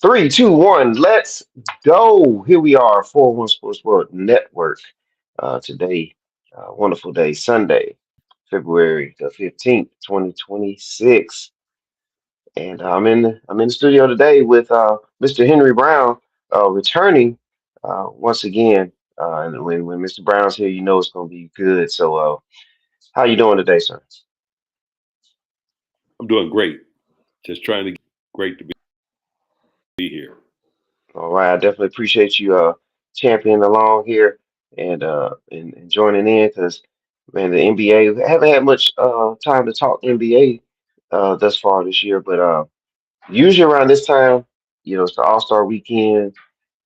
Three, two, one, let's go. Here we are, 401 Sports World Network. Today, wonderful day, Sunday, February the 15th, 2026. And I'm in the studio today with Mr. Henry Brown, returning once again. And when Mr. Brown's here, you know it's gonna be good. So how you doing today, sir? I'm doing great. Just trying to get great to be here. All right, I definitely appreciate you championing along here and joining in because man, the NBA we haven't had much time to talk NBA thus far this year, but usually around this time, it's the All-Star weekend,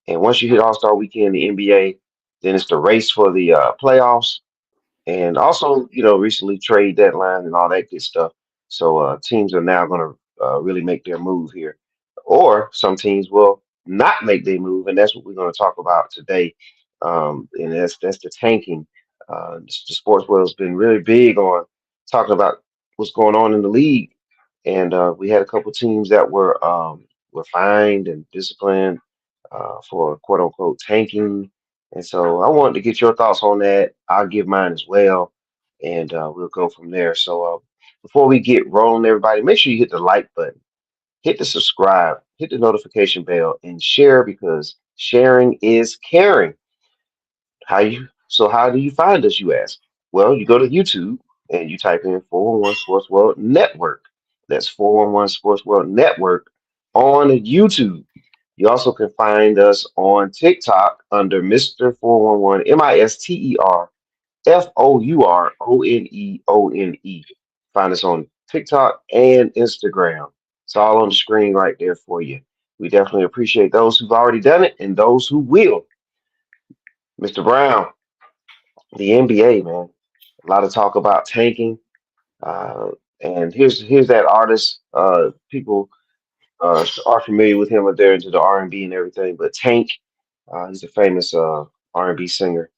and once you hit All-Star weekend, the NBA, then it's the race for the playoffs, and also recently trade deadline and all that good stuff. So teams are now going to really make their move here, or some teams will not make their move, and that's what we're going to talk about today. And that's the tanking. The sports world has been really big on talking about what's going on in the league, and we had a couple teams that were fined and disciplined for quote unquote tanking, and so I wanted to get your thoughts on that. I'll give mine as well, and we'll go from there. So before we get rolling, everybody, make sure you hit the like button, hit the subscribe, hit the notification bell, and share because sharing is caring. How do you find us, you ask? Well, you go to YouTube and you type in 411 Sports World Network. That's 411 Sports World Network on YouTube. You also can find us on TikTok under Mr. 411, MisterFourOneone. Find us on TikTok and Instagram. It's all on the screen right there for you. We definitely appreciate those who've already done it and those who will. Mr. Brown, the NBA, man. A lot of talk about tanking. Uh, and here's that artist. People are familiar with him. They're into the R&B and everything. But Tank, he's a famous R&B singer,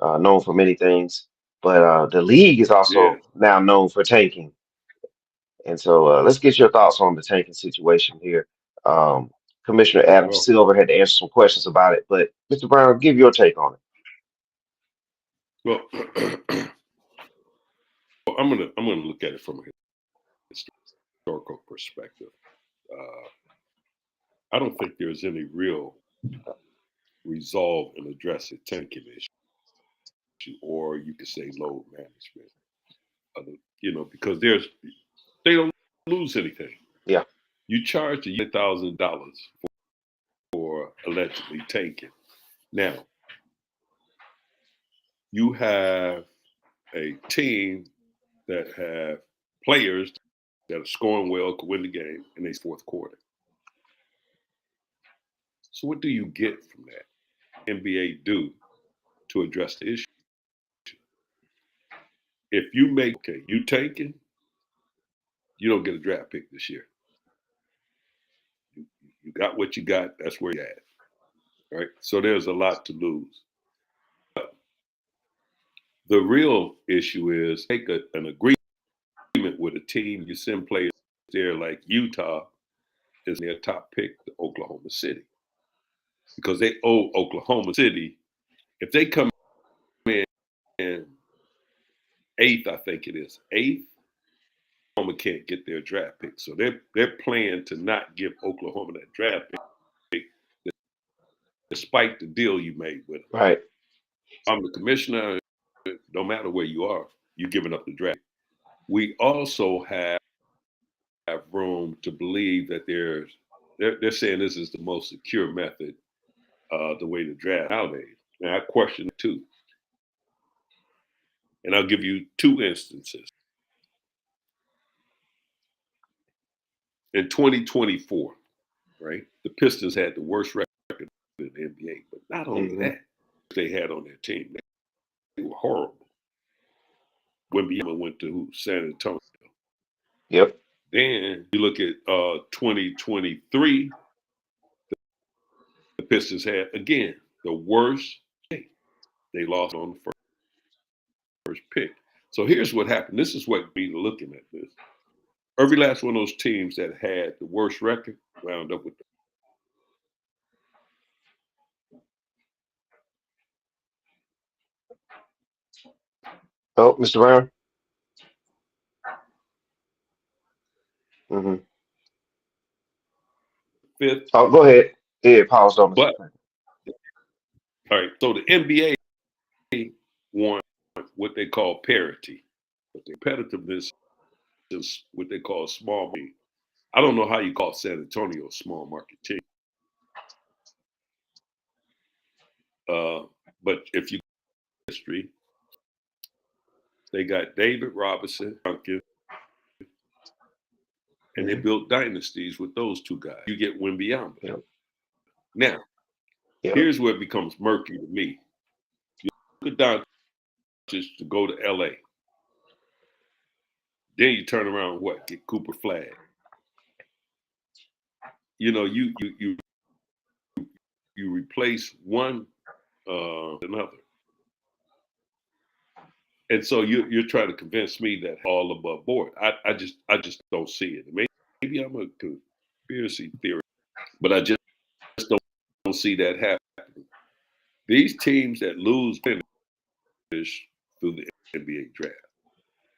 known for many things. But the league is Yeah. also now known for tanking. And so let's get your thoughts on the tanking situation here. Um, Commissioner Adam Well, Silver had to answer some questions about it. But Mr. Brown, give your take on it. well, I'm gonna look at it from a historical perspective. Uh, I don't think there's any real resolve and address the tanking issue, or you could say load management. Because they don't lose anything. Yeah. You charge $1,000 for allegedly tanking. Now you have a team that have players that are scoring well, could win the game in the fourth quarter. So what do you get from that? NBA do to address the issue? If you make you tanking, you don't get a draft pick this year. You, you got what you got. That's where you're at, right? So there's a lot to lose. The real issue is take an agreement with a team. You send players there like Utah is their top pick to Oklahoma City because they owe Oklahoma City. If they come in eighth, I think it is eighth, Oklahoma can't get their draft pick. So they're planning to not give Oklahoma that draft pick despite the deal you made with them. Right. I'm the commissioner. No matter where you are, you're giving up the draft. We also have room to believe that they're saying this is the most secure method, the way to draft nowadays. And I question it too. And I'll give you two instances. In 2024, right, the Pistons had the worst record in the NBA. But not only Hmm. that, they had on their team, they were horrible. When Bielema went to San Antonio. Yep. Then you look at 2023, the Pistons had, again, the worst day. They lost on the first pick. So here's what happened. This is what we looking at this. Every last one of those teams that had the worst record wound up with Oh, Mr. Brown. Hmm. fifth. Oh, go ahead. Yeah, pause on Mr. But Brown. all right, so the NBA want what they call parity, but the competitiveness is what they call small market. I don't know how you call San Antonio a small market team, but if you history, they got David Robinson, and they Hmm. built dynasties with those two guys. You get Wimbyamba. Yep. Now, Yep. here's where it becomes murky to me. Look at Don just to go to LA. Then you turn around and what? Get Cooper Flag. You know, you replace one another. And so you're trying to convince me that all above board. I just don't see it. Maybe I'm a conspiracy theorist, but I just don't see that happening. These teams that lose finish through the NBA draft.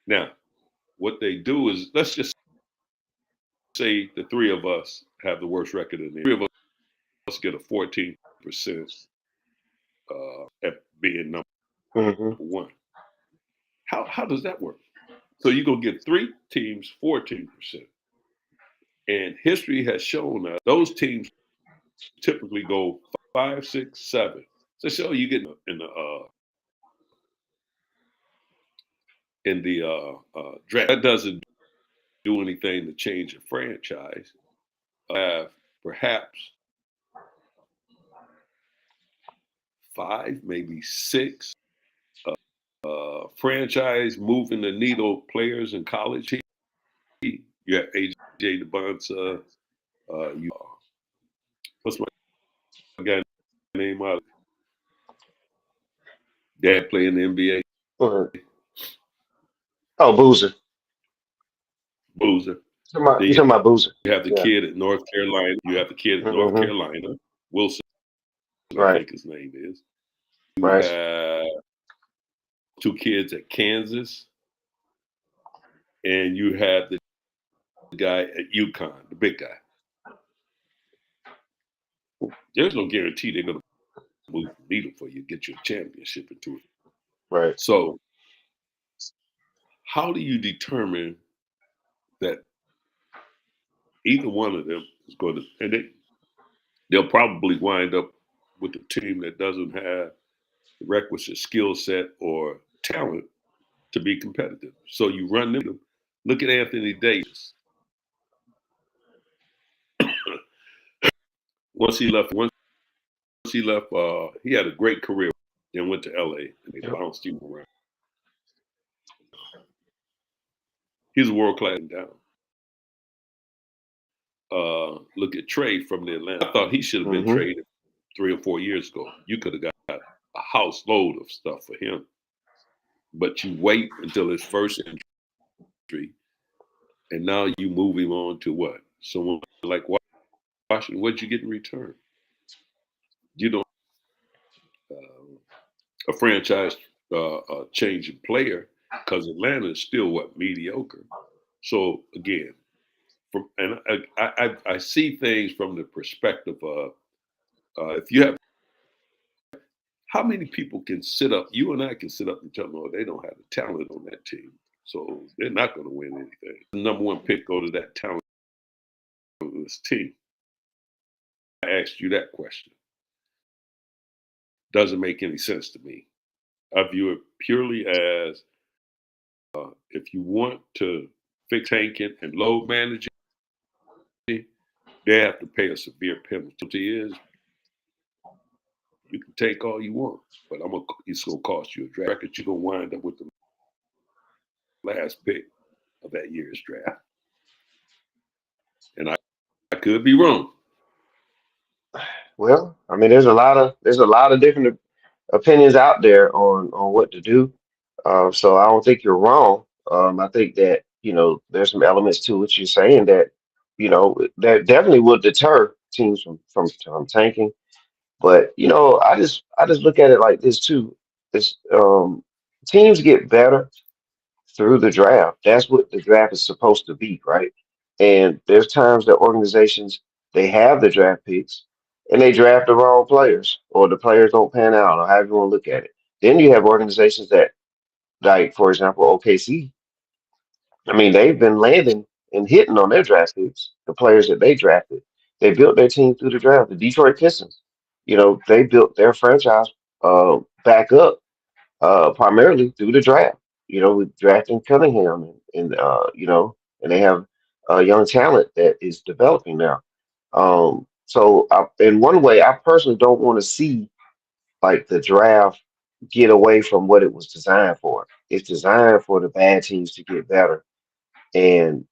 Now, what they do is let's just say the three of us have the worst record in the three of us get a 14% at being number Hmm. one. How does that work? So you're gonna get three teams 14%. And history has shown us those teams typically go five, six, seven. So you get in the draft. That doesn't do anything to change a franchise. Have perhaps five, maybe six franchise moving the needle players in college. You have AJ Dybantsa. You what's my guy name out? Dad playing in the NBA. Oh, Boozer. Boozer. Then You talking about Boozer? you have the Yeah. kid at North Carolina. You have the kid at North Hmm. Carolina, Wilson, I Right. think his name is. You Right. have two kids at Kansas, and you have the guy at UConn, the big guy. There's no guarantee they're going to move the needle for you, get you a championship into it. Right. So, how do you determine that either one of them is going to, and they'll probably wind up with a team that doesn't have the requisite skill set or talent to be competitive. So you run them. Look at Anthony Davis. Once he left, he had a great career. Then went to LA and they Yep. bounced him around. He's a world class down. Look at Trey from the Atlanta. I thought he should have been Hmm. traded 3 or 4 years ago. You could have got a house load of stuff for him, but you wait until his first injury, and now you move him on to what? Someone like Washington. What'd you get in return? You don't a franchise changing player because Atlanta is still what mediocre. So again, and I see things from the perspective of if you have how many people can sit up, you and I can sit up and tell them, oh, they don't have the talent on that team. So they're not going to win anything. The number one pick go to that talentless team. I asked you that question. Doesn't make any sense to me. I view it purely as if you want to fix tanking and load managing, they have to pay a severe penalty. Is you can take all you want, but it's gonna cost you a draft record. You're gonna wind up with the last pick of that year's draft, and I could be wrong. Well, I mean, there's a lot of different opinions out there on what to do. So I don't think you're wrong. I think that there's some elements to what you're saying that that definitely would deter teams from tanking. But I just look at it like this too. It's Teams get better through the draft. That's what the draft is supposed to be, right? And there's times that organizations they have the draft picks and they draft the wrong players, or the players don't pan out, or however you want to look at it. Then you have organizations that, like for example, OKC. I mean, they've been landing and hitting on their draft picks, the players that they drafted. They built their team through the draft. The Detroit Pistons, they built their franchise back up primarily through the draft. With drafting Cunningham and they have young talent that is developing now. In one way, I personally don't want to see like the draft get away from what it was designed for. It's designed for the bad teams to get better. And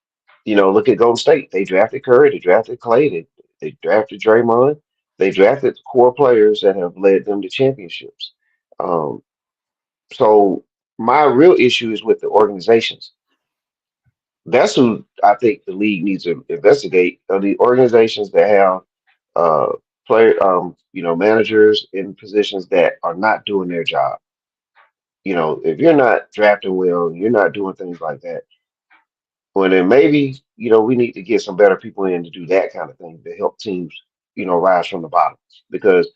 look at Golden State. They drafted Curry, they drafted Clay, they drafted Draymond, they drafted core players that have led them to championships. Um, so my real issue is with the organizations. That's who I think the league needs to investigate. Are the organizations that have uh managers in positions that are not doing their job. If you're not drafting well, you're not doing things like that. Well, then maybe, we need to get some better people in to do that kind of thing to help teams, rise from the bottom. Because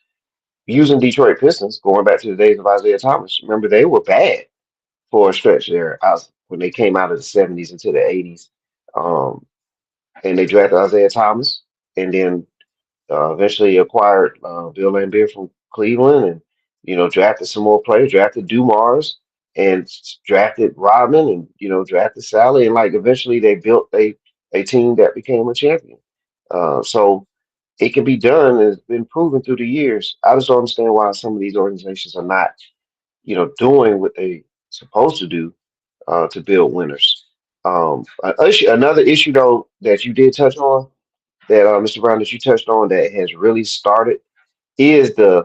using Detroit Pistons, going back to the days of Isaiah Thomas, remember they were bad for a stretch there when they came out of the 70s into the 80s. Um, and they drafted Isaiah Thomas and then eventually acquired Bill Laimbeer from Cleveland and, drafted some more players, drafted Dumars and drafted Rodman and, drafted Sally. And like eventually they built a team that became a champion. So it can be done and it's been proven through the years. I just don't understand why some of these organizations are not, doing what they supposed to do to build winners. Another issue though that you did touch on, that Mr. Brown, that you touched on, that has really started is the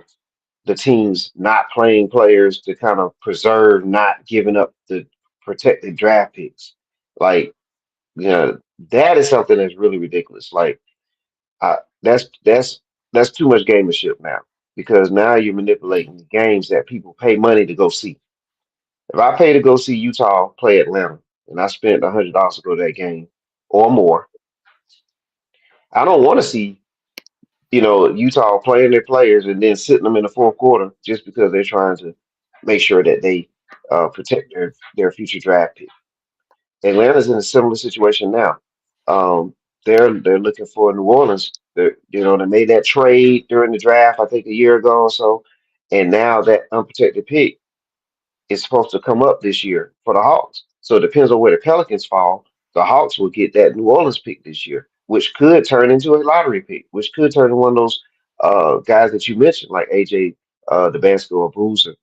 teams not playing players to kind of preserve, not giving up the protected draft picks. Like, that is something that's really ridiculous. Like, uh, that's that's that's too much gamemanship now, because now you're manipulating the games that people pay money to go see. If I pay to go see Utah play Atlanta, and I spent $100 to go to that game or more, I don't want to see Utah playing their players and then sitting them in the fourth quarter just because they're trying to make sure that they protect their future draft pick. Atlanta's in a similar situation now. Um, they're looking for New Orleans. They made that trade during the draft, I think a year ago or so, and now that unprotected pick is supposed to come up this year for the Hawks. So it depends on where the Pelicans fall. The Hawks will get that New Orleans pick this year, which could turn into a lottery pick, which could turn into one of those guys that you mentioned, like AJ Dybantsa or Bruiser,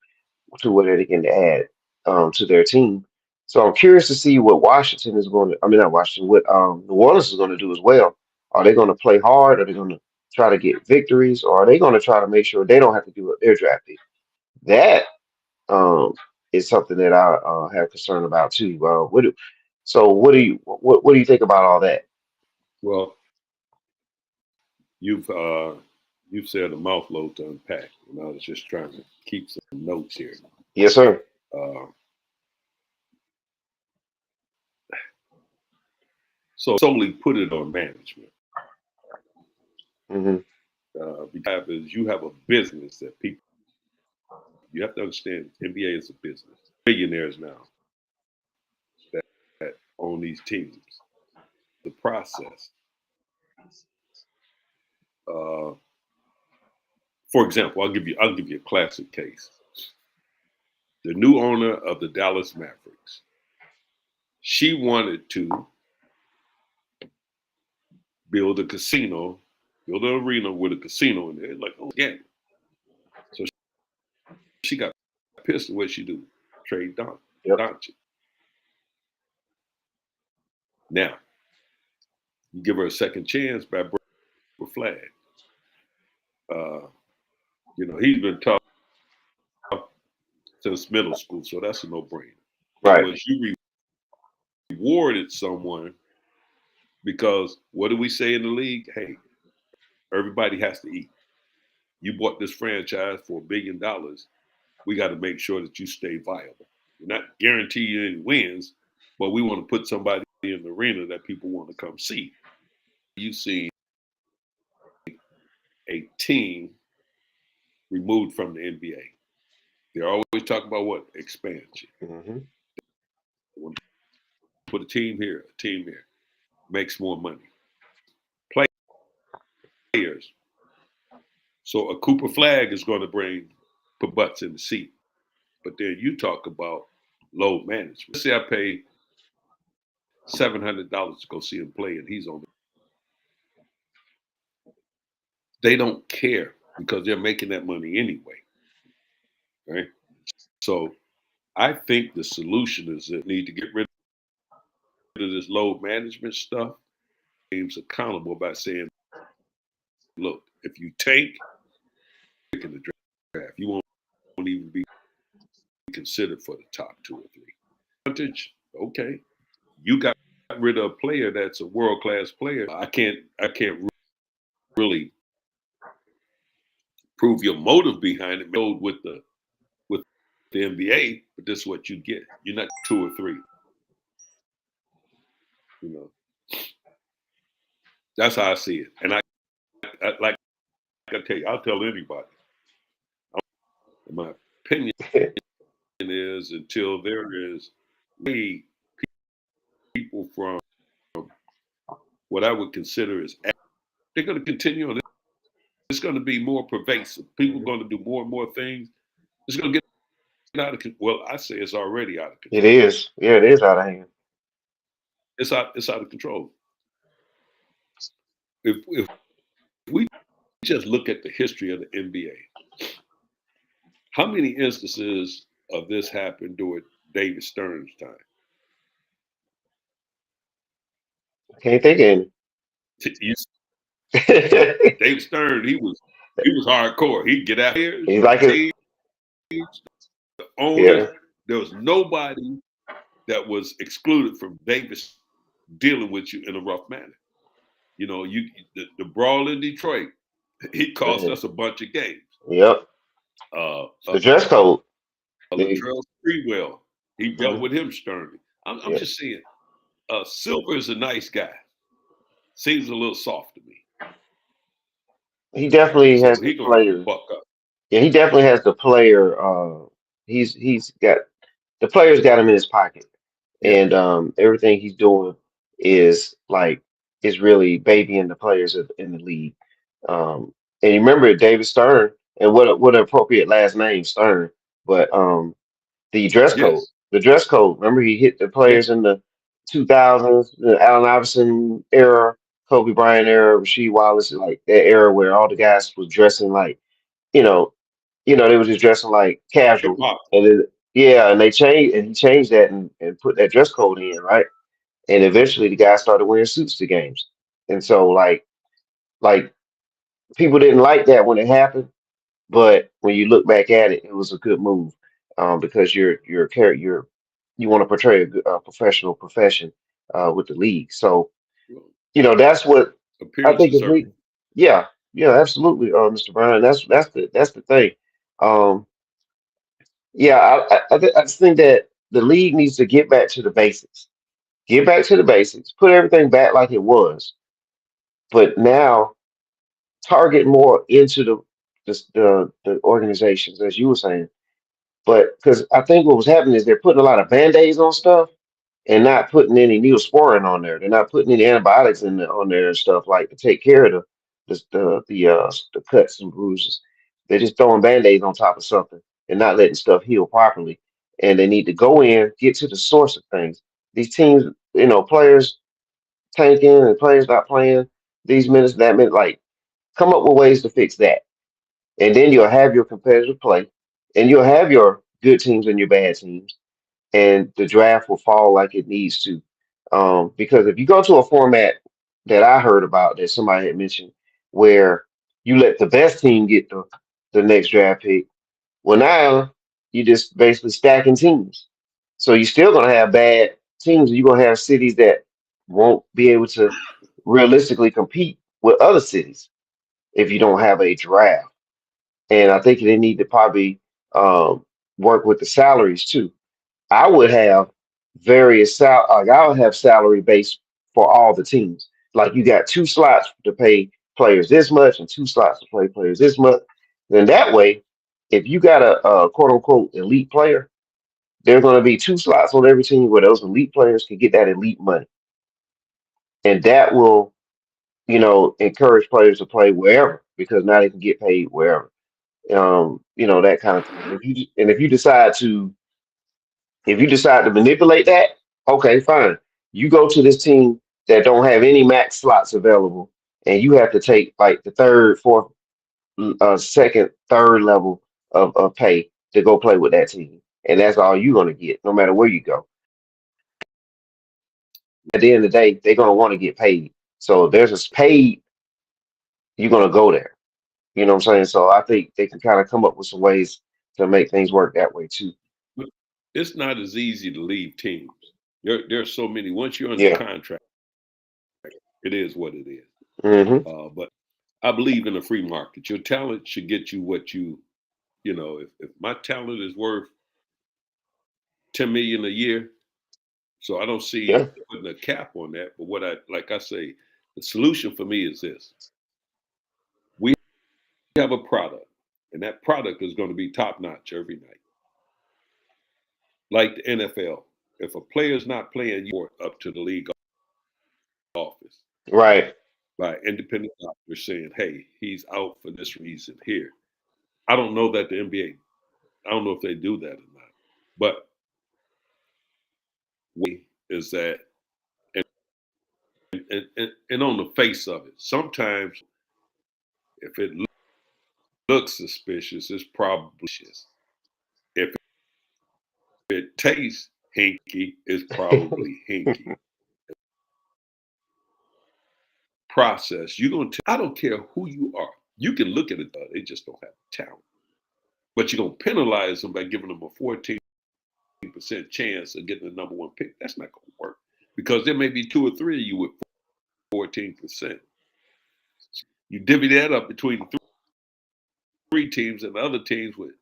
to where they can add to their team. So I'm curious to see what Washington is going to. I mean, not Washington. What New Orleans is going to do as well. Are they going to play hard? Are they going to try to get victories, or are they going to try to make sure they don't have to do their draft pick? That um, is something that I have concern about too. What do you think about all that? Well, you've uh, you've said a mouthload to unpack, and I was just trying to keep some notes here. Yes, sir. Uh, so solely put it on management. Hmm. Because you have a business that people, you have to understand, NBA is a business. Billionaires now that own these teams. The process. Uh, for example, I'll give you a classic case. The new owner of the Dallas Mavericks. She wanted to build a casino, build an arena with a casino in there. Like, oh, yeah. So she got pissed. What she do? Trade Yep. Doncic. Now you give her a second chance by breaking flag. Uh, he's been tough since middle school, so that's a no-brainer. It Right. was you rewarded someone because what do we say in the league? Hey, everybody has to eat. You bought this franchise for $1 billion. We got to make sure that you stay viable. We're not guaranteeing any wins, but we want to put somebody in the arena that people want to come see. You see a team removed from the NBA. They're always talking about what? Expansion. Hmm. They want to put a team here, makes more money. Players. So a Cooper Flag is going to put butts in the seat. But then you talk about load management. Let's say I pay $700 to go see him play, and he's on. They don't care because they're making that money anyway, right? So I think the solution is that need to get rid of this load management stuff. Teams accountable by saying, look, if you tank in the draft, you won't even be considered for the top two or three. Advantage, okay. You got rid of a player that's a world class player. I can't really prove your motive behind it with the NBA, but this is what you get. You're not two or three. You know, that's how I see it. And I like I tell you, I'll tell anybody. My opinion is until there is way people from what I would consider as they're going to continue on. It's going to be more pervasive. People are going to do more and more things. It's going to get out of control. Well, I say it's already out of It control. is. Yeah, it is out of hand. It's out of control. If we just look at the history of the NBA, how many instances of this happened during David Stern's time? Can't think of You see, any. David Stern, he was hardcore. He'd get out here, He's the like it. team, the owners. Yeah. There was nobody that was excluded from Davis dealing with you in a rough manner. You know, the brawl in Detroit, he cost Mhm. us a bunch of games. Yep. Uh, The dress code. The, Latrell Sprewell, he dealt mhm. with him sternly. I'm Yeah. just saying, Silver is a nice guy. Seems a little soft to me, He definitely so has the he gonna have to player. buck up. Yeah, he definitely has the player. He's got the player's got him in his pocket, Yeah. and everything he's doing is like is really babying the players in the league. And you remember David Stern, and what an appropriate last name, Stern. But the dress code, Yes. the dress code. Remember he hit the Yeah. players in the 2000s, the Allen Iverson era, Kobe Bryant era, Rasheed Wallace, like that era where all the guys was dressing like you know, they was just dressing like Hip casual. hop. And then, yeah, and he changed that and put that dress code in, right? And eventually the guys started wearing suits to games. And so like people didn't like that when it happened, but when you look back at it, it was a good move. Because you want to portray a professional profession with the league. So, Well, that's what I think appearances is are neat. Yeah, yeah, absolutely, Mr. Brown. That's the thing. Um, Yeah, I just think that the league needs to get back to the basics. Get back to the basics. Put everything back like it was, but now target more into the organizations, as you were saying. But because I think what was happening is they're putting a lot of band-aids on stuff and not putting any neosporin on there. They're not putting any antibiotics on there and stuff like to take care of the cuts and bruises. They're just throwing band-aids on top of something and not letting stuff heal properly. And they need to go in, get to the source of things. These teams, players tanking and players not playing these minutes, that minute, like come up with ways to fix that. And then you'll have your competitive play and you'll have your good teams and your bad teams and the draft will fall like it needs to. Because if you go to a format that I heard about that somebody had mentioned, where you let the best team get the next draft pick, well now you just basically stacking teams. So you're still gonna have bad teams. You're gonna have cities that won't be able to realistically compete with other cities if you don't have a draft. And I think they need to probably work with the salaries too I would have like I would have salary base for all the teams. Like you got two slots to pay players this much and two slots to play players this much. Then that way, if you got a quote unquote elite player, there's going to be two slots on every team where those elite players can get that elite money, and that will, encourage players to play wherever because now they can get paid wherever. That kind of thing. If you decide to manipulate that, okay, fine. You go to this team that don't have any max slots available, and you have to take like the third, fourth, second, third level of pay to go play with that team, and that's all you're gonna get, no matter where you go. At the end of the day, they're gonna want to get paid. So if there's a paid, you're gonna go there. You know what I'm saying? So I think they can kind of come up with some ways to make things work that way too. But it's not as easy to leave teams. There are so many. Once you're under Yeah. contract, it is what it is. Hmm. But I believe in a free market. Your talent should get you what if my talent is worth 10 million a year, so I don't see Yeah. putting a cap on that. But like I say, the solution for me is this: we have a product, and that product is going to be top notch every night, like the NFL. If a player's not playing, you report up to the league office Right. by independent doctors saying, "Hey, he's out for this reason." Here, I don't know that the NBA. I don't know if they do that or not, but way is that, and on the face of it, sometimes if it looks suspicious, it's probably suspicious. If it tastes hinky, it's probably hinky. Process. You're gonna. I don't care who you are. You can look at it. They just don't have talent. But you're gonna penalize them by giving them a 14% chance of getting the number one pick. That's not gonna work because there may be two or three of you with 14%. You divvy that up between the three teams and the other teams with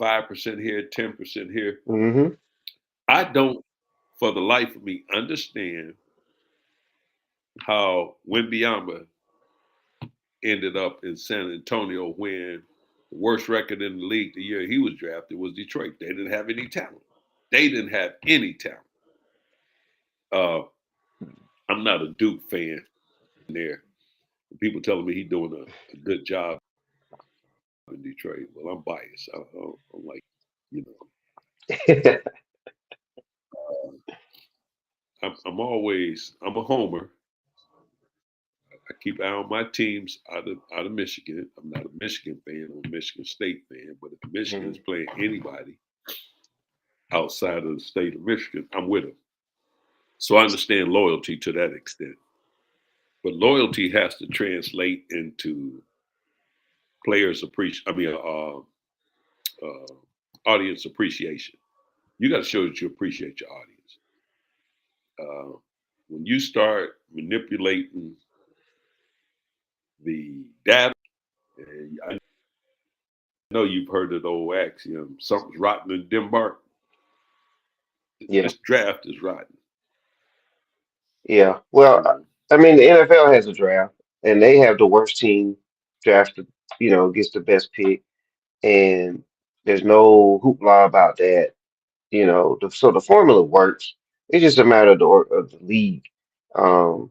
5% here, 10% here. Hmm. I don't, for the life of me, understand how Wimbyama ended up in San Antonio when the worst record in the league the year he was drafted was Detroit. They didn't have any talent. They didn't have any talent. Uh, I'm not a Duke fan there. People telling me he's doing a good job in Detroit. Well, I'm biased. I'm like, you know, I'm a homer. I keep an eye on my teams out of Michigan. I'm not a Michigan fan. I'm a Michigan State fan. But if Michigan is Hmm. playing anybody outside of the state of Michigan, I'm with them. So I understand loyalty to that extent. But loyalty has to translate into players appreciate. I mean, uh, audience appreciation. You got to show that you appreciate your audience. Uh, when you start manipulating the data, and I know you've heard of the old axiom: something's rotten in Denmark. Yeah. This draft is rotten. Yeah. Well, You know, I mean, the NFL has a draft, and they have the worst team drafted. Gets the best pick, and there's no hoopla about that. So the formula works. It's just a matter of the league. Um,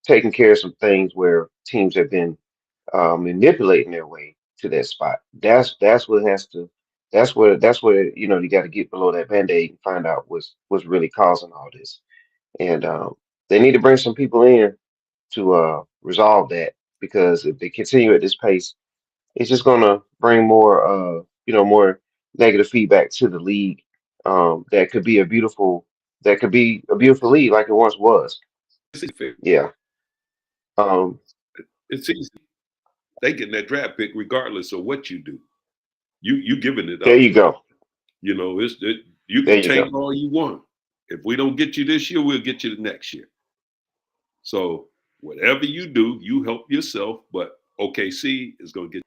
taking care of some things where teams have been manipulating their way to that spot. That's what has to. That's where you got to get below that band-aid and find out what's really causing all this. And they need to bring some people in to resolve that because if they continue at this pace, it's just gonna bring more negative feedback to the league. That could be a beautiful league like it once was. it's easy. Yeah. Um, It's easy. They getting that draft pick regardless of what you do. You giving it there up. you go. You There can you go. tank all you want. If we don't get you this year, we'll get you the next year. So whatever you do, you help yourself. But OKC is going to get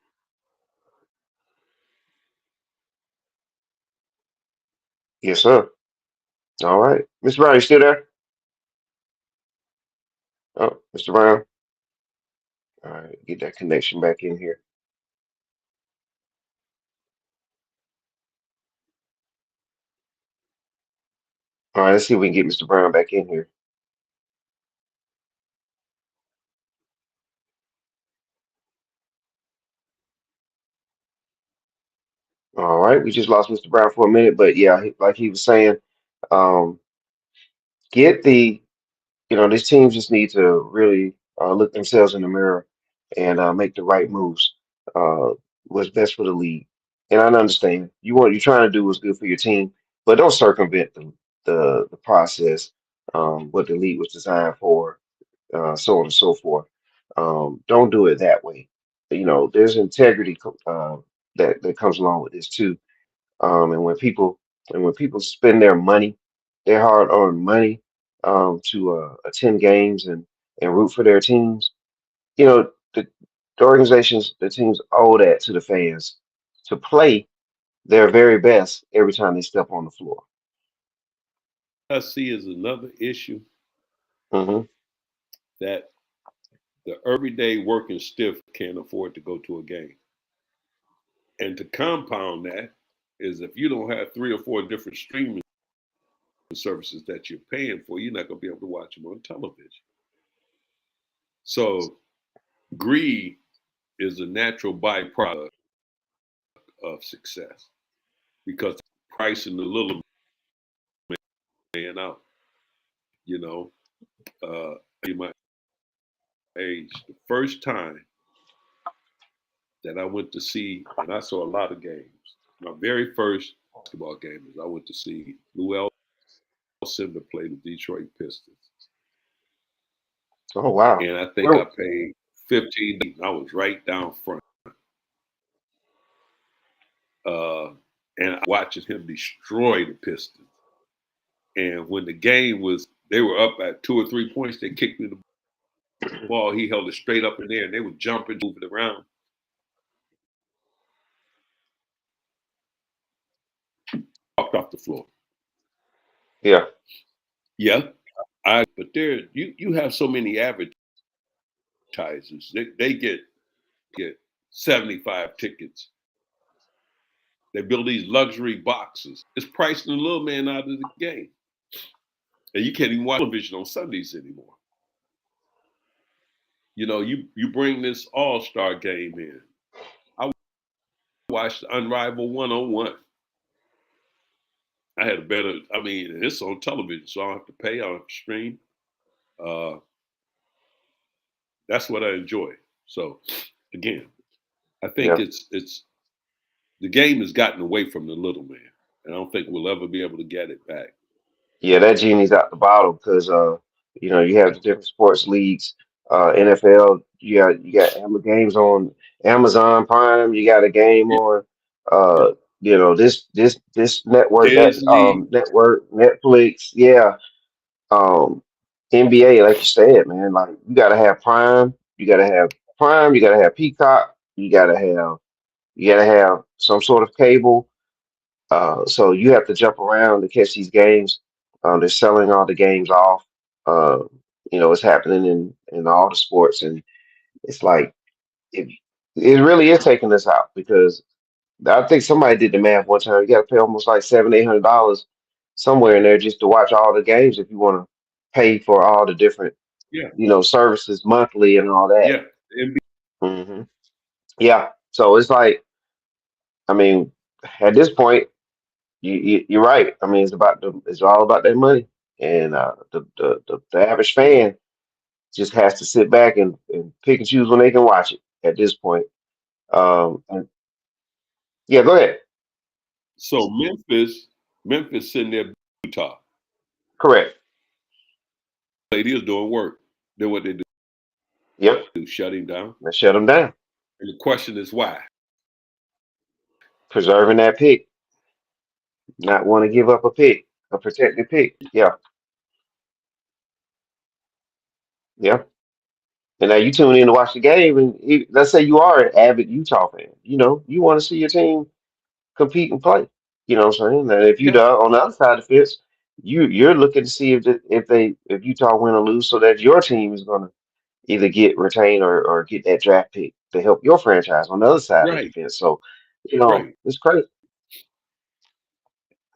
Yes, sir. All right. Mr. Brown, you still there? Oh, Mr. Brown. All right, get that connection back in here. All right, let's see if we can get Mr. Brown back in here. All right, we just lost Mr. Brown for a minute, but yeah, like he was saying, um, get the these teams just need to really look themselves in the mirror and make the right moves. Uh, what's best for the league. And I understand you're trying to do what's good for your team, but don't circumvent the process, what the league was designed for, so on and so forth. Don't do it that way. There's integrity that comes along with this too. And when people spend their money, their hard-earned money, to attend games and root for their teams, the organizations, the teams owe that to the fans to play their very best every time they step on the floor. I see is another issue Hmm. that the everyday working stiff can't afford to go to a game. And to compound that is if you don't have three or four different streaming services that you're paying for, you're not going to be able to watch them on television. So greed is a natural byproduct of success because pricing the little man out, you know, in my age, the first time that I went to see, and I saw a lot of games. My very first basketball game is I went to see Lou Alcindor play the Detroit Pistons. Oh wow. And I think I Well, paid 15. I was right down front. Uh, and watching him destroy the Pistons. And when the game was, they were up at 2 or 3 points. They kicked me the ball. He held it straight up in there, and they were jumping, moving around. Walked off the floor. yeah, Yeah, but there, you have so many advertisers. They get 75 tickets. They build these luxury boxes. It's pricing the little man out of the game, and you can't even watch television on Sundays anymore. You bring this All Star game in. I watched Unrivaled 101. I had a better. I mean, it's on television, so I don't have to pay. I don't have to stream. Uh, that's what I enjoy. So, again, I think yeah. it's the game has gotten away from the little man, and I don't think we'll ever be able to get it back. Yeah, that genie's out the bottle because you have Yeah, the different sports leagues, NFL. You got games on Amazon Prime. You got a game yeah. on this network, that Disney. network, Netflix. Yeah, um, NBA, like you said, man. Like you got to have Prime. You got to have Prime. You got to have Peacock. You got to have some sort of cable. So you have to jump around to catch these games. They're selling all the games off. Uh, it's happening in all the sports, and it's like it, it really is taking us out because I think somebody did the math one time. You got to pay almost like $700, $800 somewhere in there just to watch all the games if you want to pay for all the different Yeah, services monthly and all that. yeah. NBA. Hmm. Yeah, so it's like I mean, at this point. You're right. I mean, it's all about that money, and the average fan just has to sit back and pick and choose when they can watch it. At this point, and yeah, go ahead. So Memphis sitting there, Utah. Correct. Lady is doing work. Then what they Yep. do? Shut him down. Let's shut them down. And the question is why? Preserving that pick, not want to give up a pick, a protected pick. Yeah, yeah. And now you tune in to watch the game, and let's say you are an avid Utah fan. You want to see your team compete and play. You know what I'm saying? And if you Yeah, do on the other side of the fence, you're looking to see if Utah win or lose, so that your team is gonna either get retained or get that draft pick to help your franchise on the other side of the right, fence. So, right. it's crazy.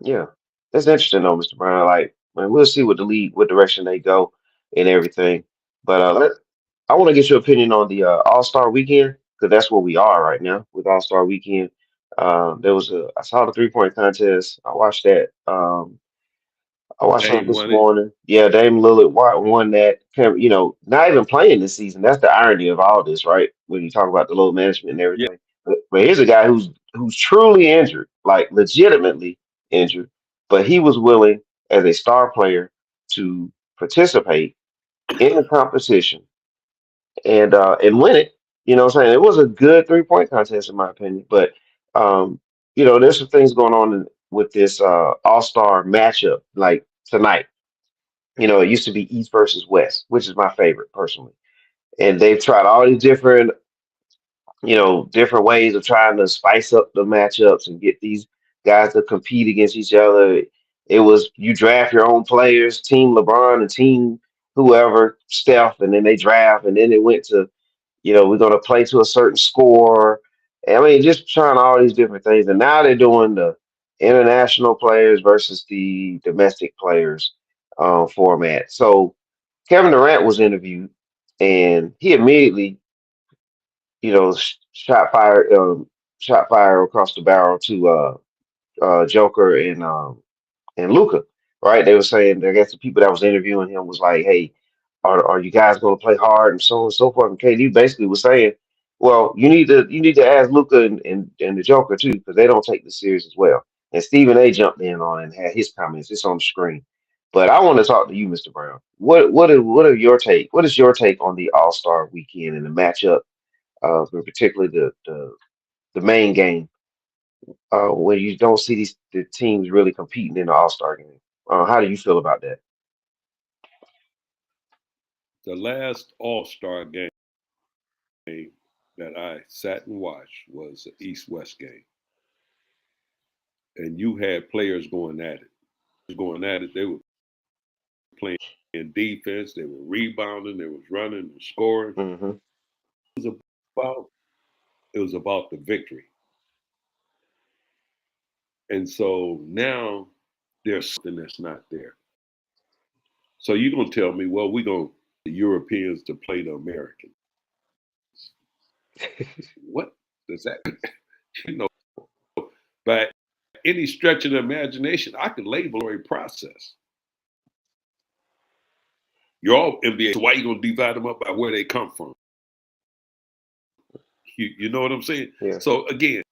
Yeah, that's interesting though, Mr. Brown. Like, man, we'll see what the league, what direction they go, and everything. But I want to get your opinion on the All Star Weekend because that's where we are right now with All Star Weekend. I saw the 3-point contest. I watched that. I watched something Dame this won it. morning. Yeah, Dame Lillard won that. Not even playing this season. That's the irony of all this, right? When you talk about the load management and Yeah, everything. But here's a guy who's truly injured, like legitimately injured, but he was willing as a star player to participate in the competition and win it. You know what I'm saying? It was a good 3-point contest in my opinion. But um, there's some things going on with this all-star matchup like tonight. It used to be East versus West, which is my favorite personally. And they've tried all these different ways of trying to spice up the matchups and get these guys to compete against each other. It was you draft your own players, team LeBron and team whoever, Steph, and then they draft, and then it went to we're going to play to a certain score. I mean, just trying all these different things. And now they're doing the international players versus the domestic players format. So Kevin Durant was interviewed, and he immediately, shot fire across the barrel to Joker and Luca, right? They were saying, I guess the people that was interviewing him was like, "Hey, are you guys going to play hard and so on and so forth?" And KD basically was saying, "Well, you need to ask Luca and the Joker too, because they don't take this serious as well." And Stephen A. jumped in on it and had his comments. It's on the screen. But I want to talk to you, Mr. Brown. What is your take on the All Star Weekend and the matchup, particularly the main game, when you don't see the teams really competing in the All Star game? How do you feel about that? the last All Star game that I sat and watched was the East West game, and you had players going at it. Going at it, they were playing defense, they were rebounding, they was running and scoring. Hmm. It was about it was about the victory, and so now there's something that's not there. So you're gonna tell me, well, we're gonna the Europeans to play the Americans. What does that you know? By any stretch of the imagination, I can label a process. You're all NBA, so why you gonna divide them up by where they come from? You know what I'm saying? Yeah. So again,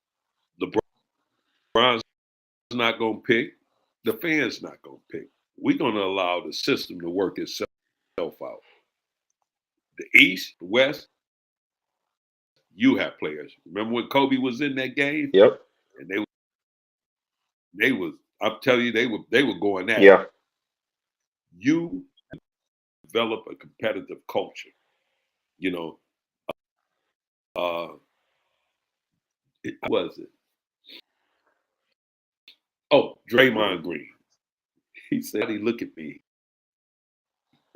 LeBron's not gonna pick, the fans not gonna pick. We're gonna allow the system to work itself out. The East, the West, you have players. Remember when Kobe was in that game Yep. and they was I'm telling you they were going at it. Yeah. You develop a competitive culture. You know, uh, was it? Oh, Hmm. Draymond Green. He said he look at me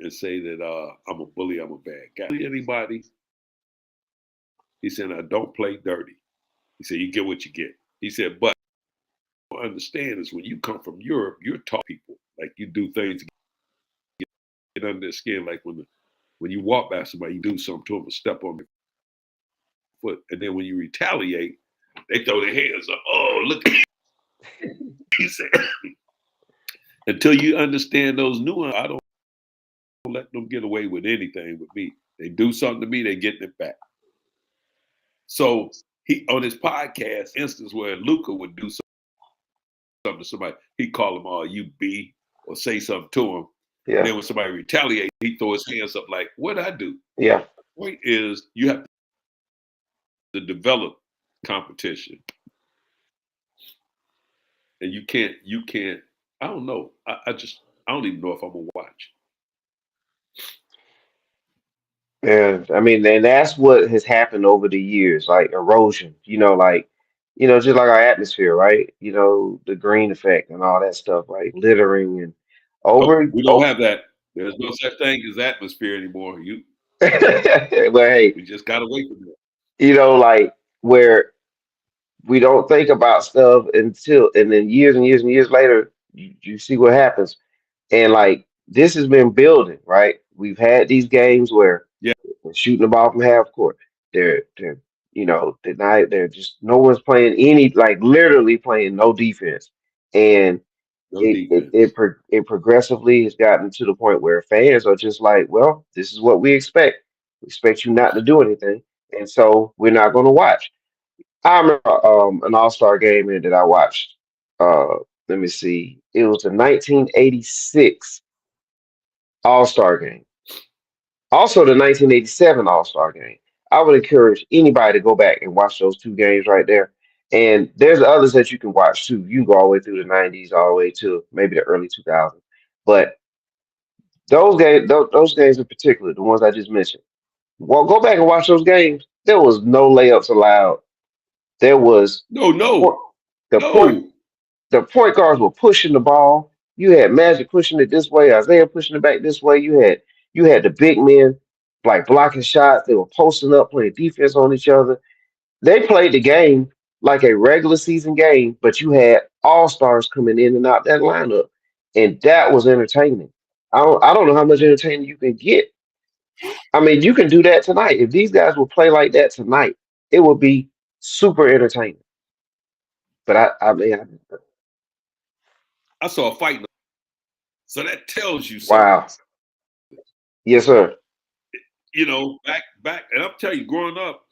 and say that I'm a bully, I'm a bad guy. Anybody? He said I don't play dirty. He said you get what you get. He said, but what I understand is when you come from Europe, you're taught people like you do things to get under their skin. Like when you walk by somebody, you do something to them, or step on their foot, and then when you retaliate, they throw their hands up. Oh, look! He said, until you understand those nuances, I don't let them get away with anything with me. They do something to me, they get it back. So he on his podcast, instance where Luca would do something to somebody, he'd call him all you B or say something to him. And Yeah. then when somebody retaliates, he throw his hands up like, what'd I do? Yeah. Point is you have to develop competition. And you can't, I don't know. I don't even know if I'm gonna watch. And I mean, and that's what has happened over the years, like erosion. Like just like our atmosphere, right? The green effect and all that stuff, right? Littering and Nope, over. we don't Oh, have that. There's no such thing as atmosphere anymore. well, hey, We just got away from that. like where we don't think about stuff until, and then years and years and years later, you see what happens. And like this has been building, right? We've had these games where Yeah, they're shooting the ball from half court. They're they're just no one's playing any, like literally playing no defense. And no it defense. progressively has gotten to the point where fans are just like, well, this is what we expect. We expect you not to do anything, and so we're not going to watch. I remember an All Star game here that I watched. Uh, Let me see. It was the 1986 All Star game. Also, the 1987 All Star game. I would encourage anybody to go back and watch those two games right there. And there's others that you can watch too. You can go all the way through the 90s, all the way to maybe the early 2000s. But those games in particular, the ones I just mentioned, well, go back and watch those games. There was no layups allowed. There was No, point, no, the point no. the point guards were pushing the ball. You had Magic pushing it this way, Isaiah pushing it back this way. You had the big men like blocking shots. They were posting up, playing defense on each other. They played the game like a regular season game, but you had all stars coming in and out that lineup, and that was entertaining. I don't know how much entertainment you can get. I mean, you can do that tonight. If these guys will play like that tonight, it would be super entertaining. But I mean, I saw a fight, so that tells you something. wow, yes, sir. Back, and I'm telling you, growing up,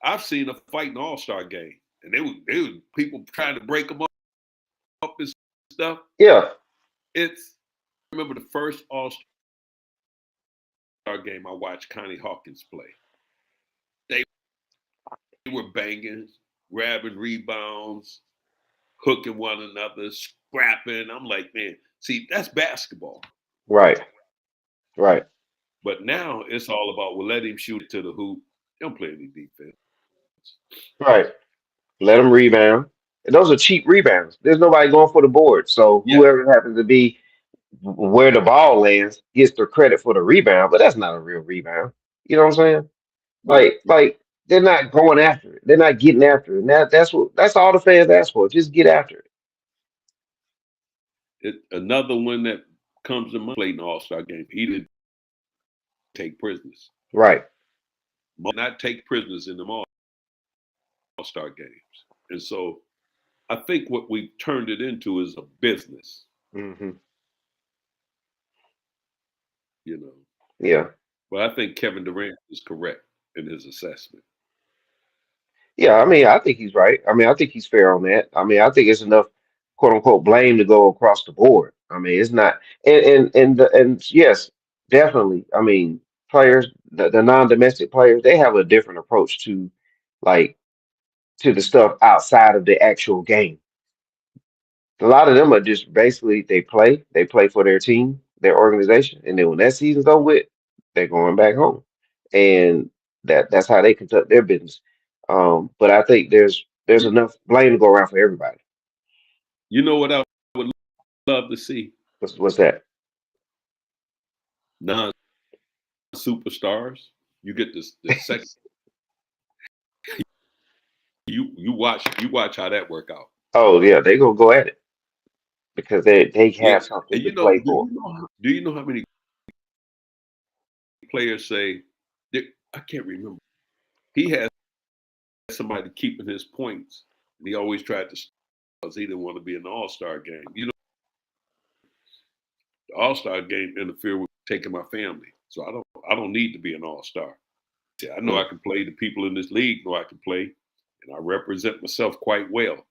I've seen a fight in All Star game, and they were people trying to break them up and stuff. Yeah. It's I remember the first All Star game I watched Connie Hawkins play. They were banging, grabbing rebounds, hooking one another, scrapping. I'm like, man, see, that's basketball. Right, right, But now it's all about, well, let him shoot it to the hoop. Don't play any defense. right. Let them rebound. And those are cheap rebounds. There's nobody going for the board. So Yeah, whoever happens to be where the ball lands gets the credit for the rebound, but that's not a real rebound. You know what I'm saying? right. Like they're not going after it. They're not getting after it. And that's all the fans ask for. Just get after it. Another one that comes to mind played in All Star game. He didn't take prisoners. Right. Not take prisoners in the All Star games. And so I think what we've turned it into is a business, Hmm. you know. Yeah. But I think Kevin Durant is correct in his assessment. Yeah, I mean, I think he's right. I mean, I think he's fair on that. I mean, I think it's enough quote unquote blame to go across the board. I mean, it's not, and yes, definitely. I mean, players, the non-domestic players, they have a different approach like to the stuff outside of the actual game. A lot of them are just basically they play for their team, their organization, and then when that season's over with, they're going back home, and that's how they conduct their business. But I think there's You, enough blame to go around for everybody. you know what I would love to see? What's that? Non superstars. You get this the second you watch how that work out. Oh yeah, they gonna go at it because they Yeah. have something And to play for. do you know how many players say I can't remember. He has somebody keeping his points, and he always tried to because he didn't want to be in the All Star game. The All Star game interfere with taking my family, so I don't need to be an All Star. I know Mm, I can play. The people in this league know I can play, and I represent myself quite well.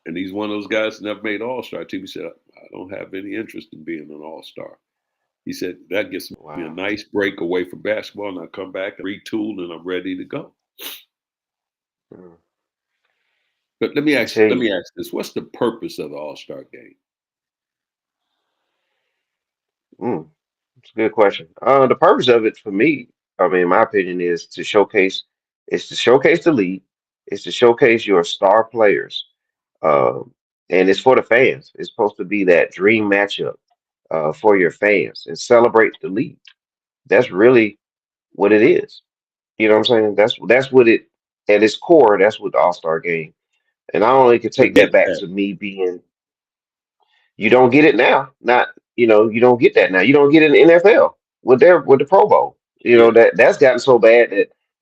And he's one of those guys that never made All Star team. He said, I don't have any interest in being an All Star. He said that gets me a wow. nice break away from basketball, and I come back and retool, and I'm ready to go. Mm. But let me I ask tell let you, me ask this: what's the purpose of the All Star game? it's a good question. The purpose of it for me, I mean, in my opinion, is to showcase the league. It's to showcase your star players, um, and it's for the fans. It's supposed to be that dream matchup for your fans and celebrate the league. That's really what it is. You know what I'm saying? That's what it at its core. That's what the All Star game. And I only could take that Forget back that. to me being. You don't get it now. Not you don't get that now. You don't get it in the NFL with the Pro Bowl. Yeah. That's gotten so bad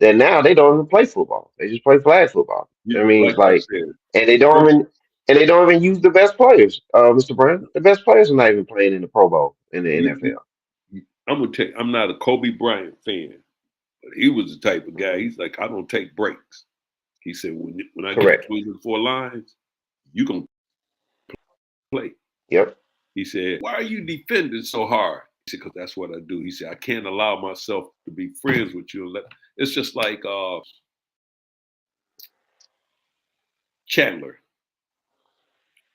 that now they don't even play football. They just play flag football. I mean, Like it's I like, said, and the first they don't even use the best players. Mr. Brown, the best players are not even playing in the Pro Bowl in the you, NFL. I'm gonna take. I'm not a Kobe Bryant fan, but he was the type of guy. Hmm. He's like, I don't take breaks. He said, when I get Correct. between the four lines, you gonna play. Yep. He said, why are you defending so hard? He said, because that's what I do. He said, I can't allow myself to be friends with you. It's just like Chandler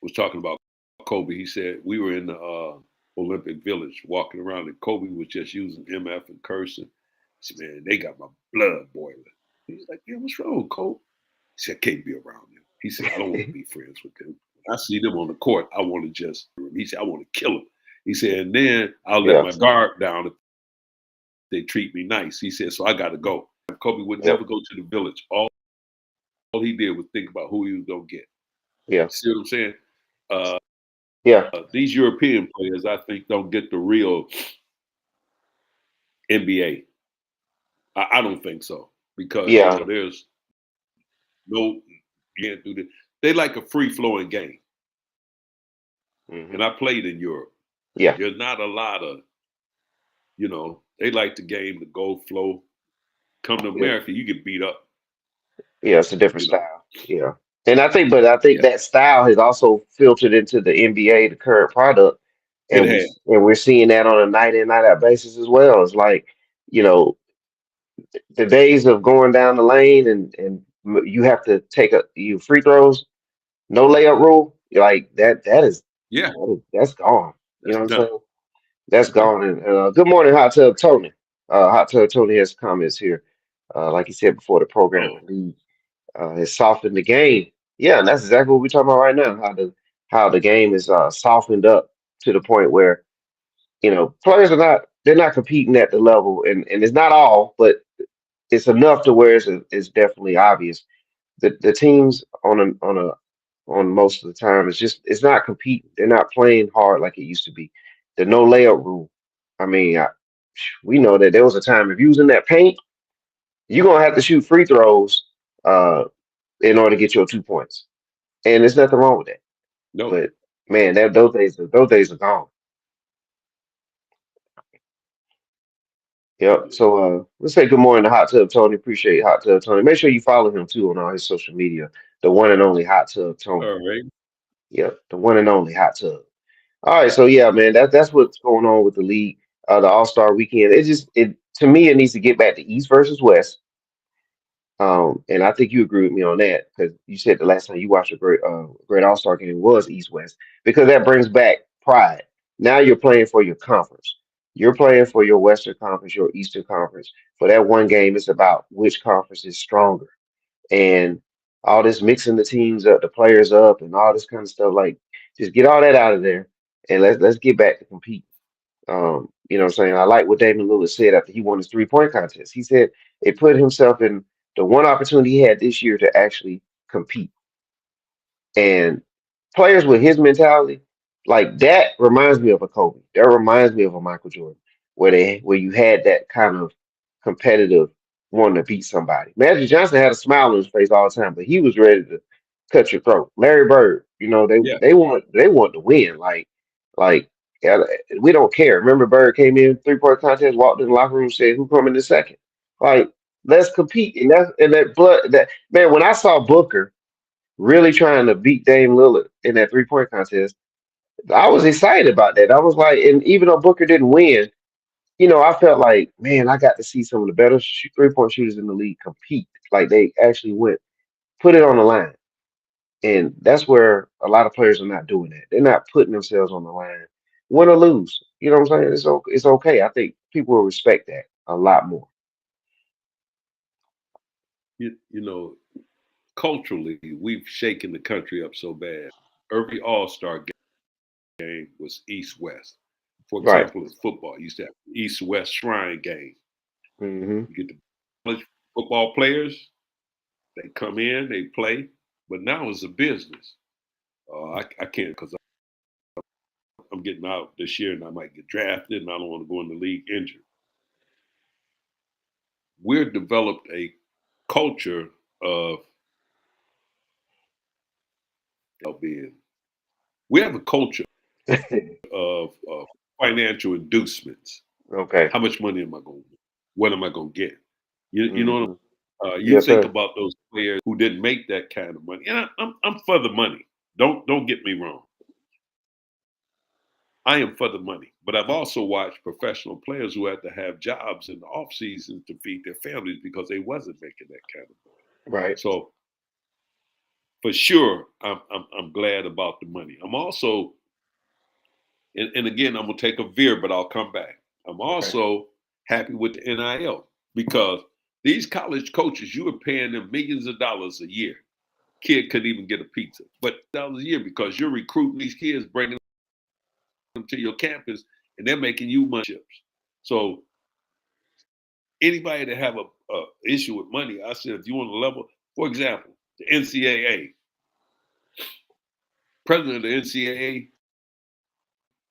was talking about Kobe. He said we were in the Olympic Village walking around, and Kobe was just using MF and cursing. He said, man, they got my blood boiling. He's like, yeah, what's wrong, Kobe? He said, I can't be around them. He said, I don't want to be friends with them. When I see them on the court, I want to just, he said, I want to kill them. He said, and then I'll let Yeah. my guard down if they treat me nice. He said, so I got to go. Kobe would never Yep. go to the village. All he did was think about who he was going to get. Yeah. See what I'm saying? Uh, Yeah. these European players, I think, don't get the real NBA. I don't think so because Yeah. there's no you can't do this. They like a free flowing game, Hmm. and I played in Europe. Yeah. There's not a lot of they like the game to go flow. Come to Yeah. America, you get beat up. Yeah. It's a different You know, style. Yeah. And I think yeah, that style has also filtered into the NBA, the current product, it and had. we're seeing that on a night in night out basis as well. It's like, you know, the days of going down the lane and you have to take a you free throws, no layup rule. Like Yeah, that's gone. You that's know what I'm done. saying? That's Hmm. gone. And good morning, Hot Tub Tony. Hot Tub Tony has comments here. Like he said before the program, Oh, the league has softened the game. Yeah, and that's exactly what we're talking about right now. How the game is softened up to the point where players are not they're not competing at the level, and it's not all, but it's enough to where it's definitely obvious. The teams on most of the time it's not competing. They're not playing hard like it used to be. The no layup rule. I mean, we know that there was a time if you was in that paint, you're gonna have to shoot free throws uh, in order to get your 2 points, and there's nothing wrong with that. no. But man, those days are gone. Yep. So let's say good morning to Hot Tub Tony. Appreciate Hot Tub Tony. Make sure you follow him too on all his social media. The one and only Hot Tub Tony. All right. Yep. The one and only Hot Tub. All right. So yeah, man, that's what's going on with the league. The All Star Weekend. It to me it needs to get back to East versus West. And I think you agree with me on that because you said the last time you watched a great All Star game was East West because that brings back pride. Now you're playing for your conference. You're playing for your Western Conference, your Eastern Conference. For that one game, it's about which conference is stronger and all this mixing the teams up, the players up, and all this kind of stuff. Like, just get all that out of there and let's get back to compete. You know what I'm saying? I like what Damon Lewis said after he won his 3 point contest. He said it put himself in the one opportunity he had this year to actually compete. And players with his mentality, like that reminds me of a Kobe. That reminds me of a Michael Jordan, where you had that kind of competitive wanting to beat somebody. Magic Johnson had a smile on his face all the time, but he was ready to cut your throat. Larry Bird, they Yeah, they want to win. Like yeah, we don't care. Remember Bird came in 3 point contest, walked in the locker room, said, "Who coming in second?" Like let's compete. And that blood that man. When I saw Booker really trying to beat Dame Lillard in that 3 point contest, I was excited about that. I was like, and even though Booker didn't win, I felt like, man, I got to see some of the better 3 point shooters in the league compete. Like they actually put it on the line. And that's where a lot of players are not doing that. They're not putting themselves on the line, win or lose. You know what I'm saying? It's okay. I think people will respect that a lot more. you know, culturally, we've shaken the country up so bad. Every All-Star game was East-West. For Right. example, in football, you used to have East-West Shrine game. Hmm. You get the college football players, they come in, they play, but now it's a business. I can't because I'm getting out this year and I might get drafted and I don't want to go in the league injured. We've developed a culture of being. We have a culture of financial inducements. Okay. How much money am I going to get? What am I going to get? You know, Hmm. you Yes, think sir. about those players who didn't make that kind of money. And I'm for the money. Don't get me wrong. I am for the money, but I've also watched professional players who had to have jobs in the off season to feed their families because they wasn't making that kind of money. Right. So for sure, I'm glad about the money. I'm also, and again, I'm gonna take a veer, but I'll come back. I'm Okay. also happy with the NIL because these college coaches, you are paying them millions of dollars a year. Kid couldn't even get a pizza, but dollars a year because you're recruiting these kids, bringing them to your campus, and they're making you money chips. So anybody that have a issue with money, I said, if you want to level, for example, the NCAA, president of the NCAA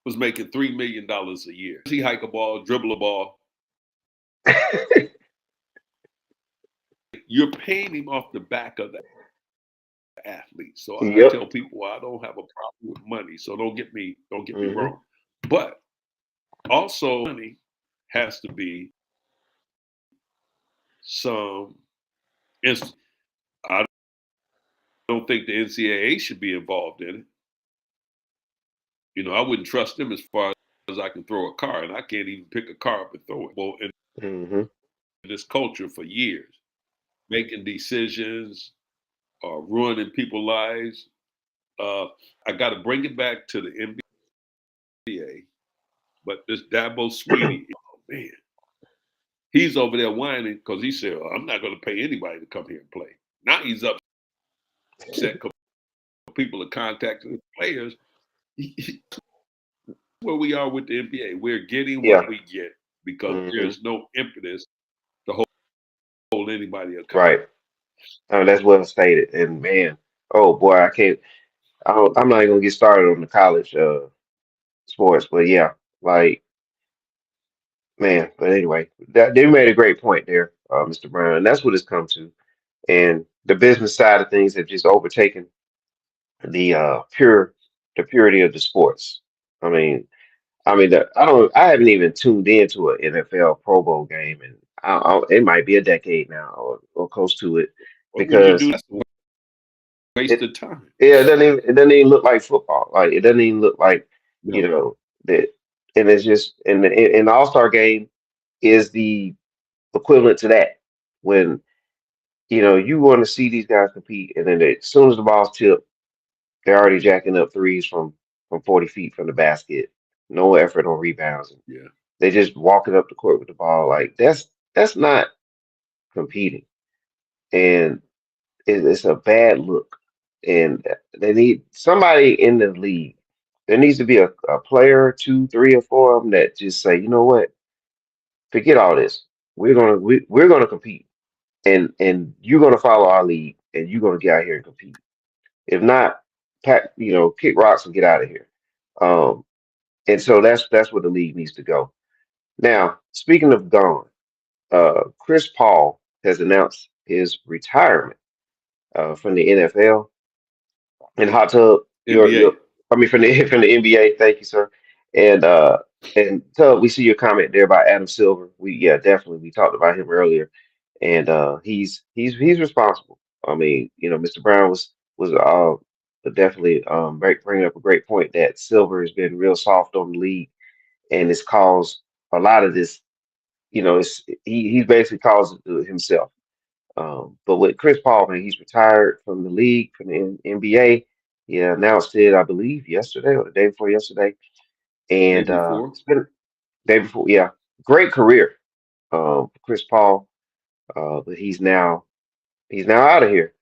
was making $3 million a year. He hike a ball, dribble a ball. You're paying him off the back of the athlete. So I Yep. tell people, well, I don't have a problem with money. So don't get me Hmm. wrong. But also money has to be some I don't think the NCAA should be involved in it. I wouldn't trust them as far as I can throw a car, and I can't even pick a car up and throw it. Well, in Hmm. this culture for years, making decisions, ruining people's lives. Uh, I got to bring it back to the NBA, but this Dabo Sweeney, oh man, he's over there whining because he said, "I'm not going to pay anybody to come here and play." Now he's upset because people are contacting the players. Where we are with the NBA, we're getting Yeah. what we get because Hmm. there's no impetus to hold anybody accountable. Right. That's well stated. And man, oh boy, I can't. I'm not even gonna get started on the college sports, but yeah, like man. But anyway, that they made a great point there, Mr. Brown, and that's what it's come to. And the business side of things have just overtaken the the purity of the sports. I mean, I haven't even tuned into an NFL Pro Bowl game, and it might be a decade now or close to it Well, when you do because that's a waste it of time. yeah, it doesn't even look like football. Like it doesn't even look like you No, know that, and it's just and the All Star game is the equivalent to that when you want to see these guys compete, and then as soon as the ball's tipped, they're already jacking up threes from 40 feet from the basket. No effort on rebounds. yeah, They just walking up the court with the ball. Like that's not competing, and it's a bad look. And they need somebody in the league. There needs to be a player, two, three, or four of them that just say, you know what, forget all this. We're gonna compete, and you're gonna follow our lead, and you're gonna get out here and compete. If not, kick rocks and get out of here. Um, and so that's where the league needs to go. Now, speaking of gone, Chris Paul has announced his retirement from the NFL. And hot tub, your NBA. I mean from the from the NBA. Thank you, sir. And Tub, we see your comment there about Adam Silver. Definitely we talked about him earlier, and he's responsible. I mean, Mr. Brown was definitely bringing up a great point that Silver has been real soft on the league, and it's caused a lot of this. He basically caused it himself. But with Chris Paul, man, he's retired from the league, from the NBA. He announced it, I believe, yesterday or the day before yesterday. Day And before. it's been day before, yeah. Great career, for Chris Paul. But he's now out of here.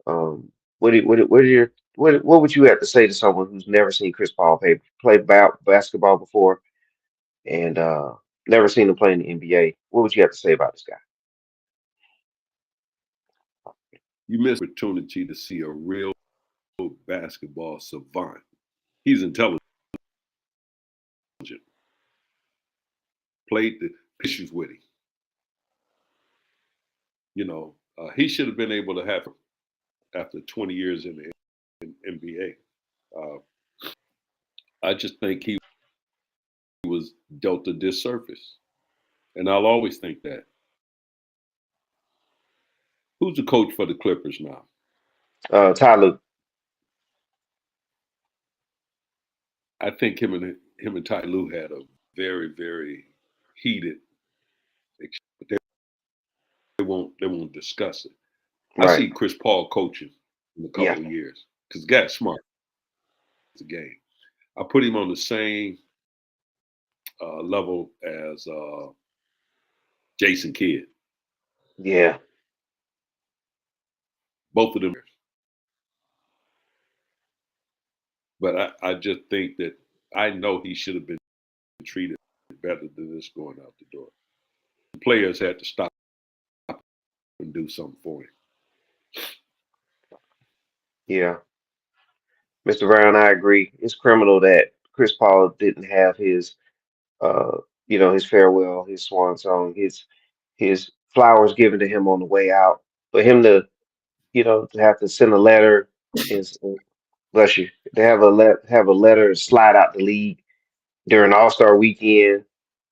What would you have to say to someone who's never seen Chris Paul play basketball before and never seen him play in the NBA? What would you have to say about this guy? You miss opportunity to see a real basketball savant. He's intelligent, played the issues with him. He should have been able to have after 20 years in the NBA. I just think he was dealt a disservice, and I'll always think that. Who's the coach for the Clippers now? Ty Lue. I think him and Ty Lue had a very very heated, but they won't discuss it. I Right. see Chris Paul coaching in a Yeah. couple of years because guy's smart. It's a game. I put him on the same level as Jason Kidd. Yeah. Both of them, but I just think that I know he should have been treated better than this going out the door. The players had to stop and do something for him. Yeah. Mr. Brown, I agree. It's criminal that Chris Paul didn't have his uh his farewell, his swan song, his flowers given to him on the way out. For him to, to have to send a letter is bless you, to have a letter slide out the league during All-Star weekend.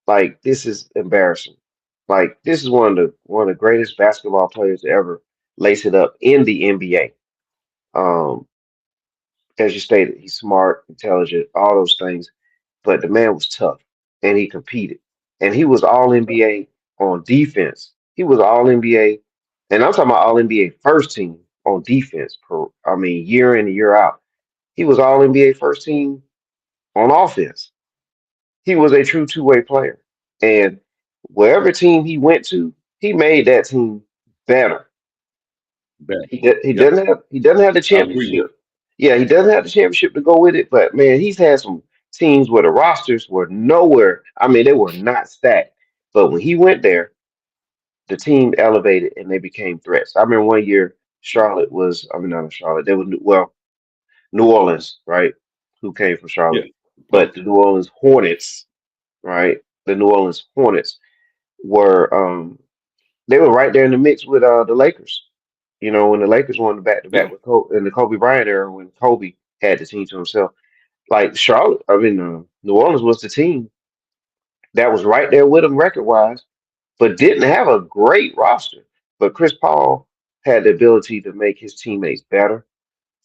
Like this is embarrassing. Like this is one of the greatest basketball players to ever lace it up in the NBA. Um, as you stated, he's smart, intelligent, all those things. But the man was tough and he competed. And he was all NBA on defense. He was all NBA, and I'm talking about all NBA first team on defense year in and year out. He was all NBA first team on offense. He was a true two-way player. And wherever team he went to, he made that team better. Better. He Yep, doesn't have the I agree with championship. Yeah, he doesn't have the championship to go with it, but man, he's had some teams where the rosters were nowhere. I mean, they were not stacked. But when he went there, the team elevated and they became threats. I remember one year Charlotte was, I mean, not Charlotte, they were, well, New Orleans, right? Who came from you. Charlotte. Yeah, But the New Orleans Hornets, right? The New Orleans Hornets were, they were right there in the mix with the Lakers. When the Lakers won the back to back yeah. with in the Kobe Bryant era, when Kobe had the team to himself, like Charlotte, New Orleans was the team that was right there with him record wise, but didn't have a great roster. But Chris Paul had the ability to make his teammates better,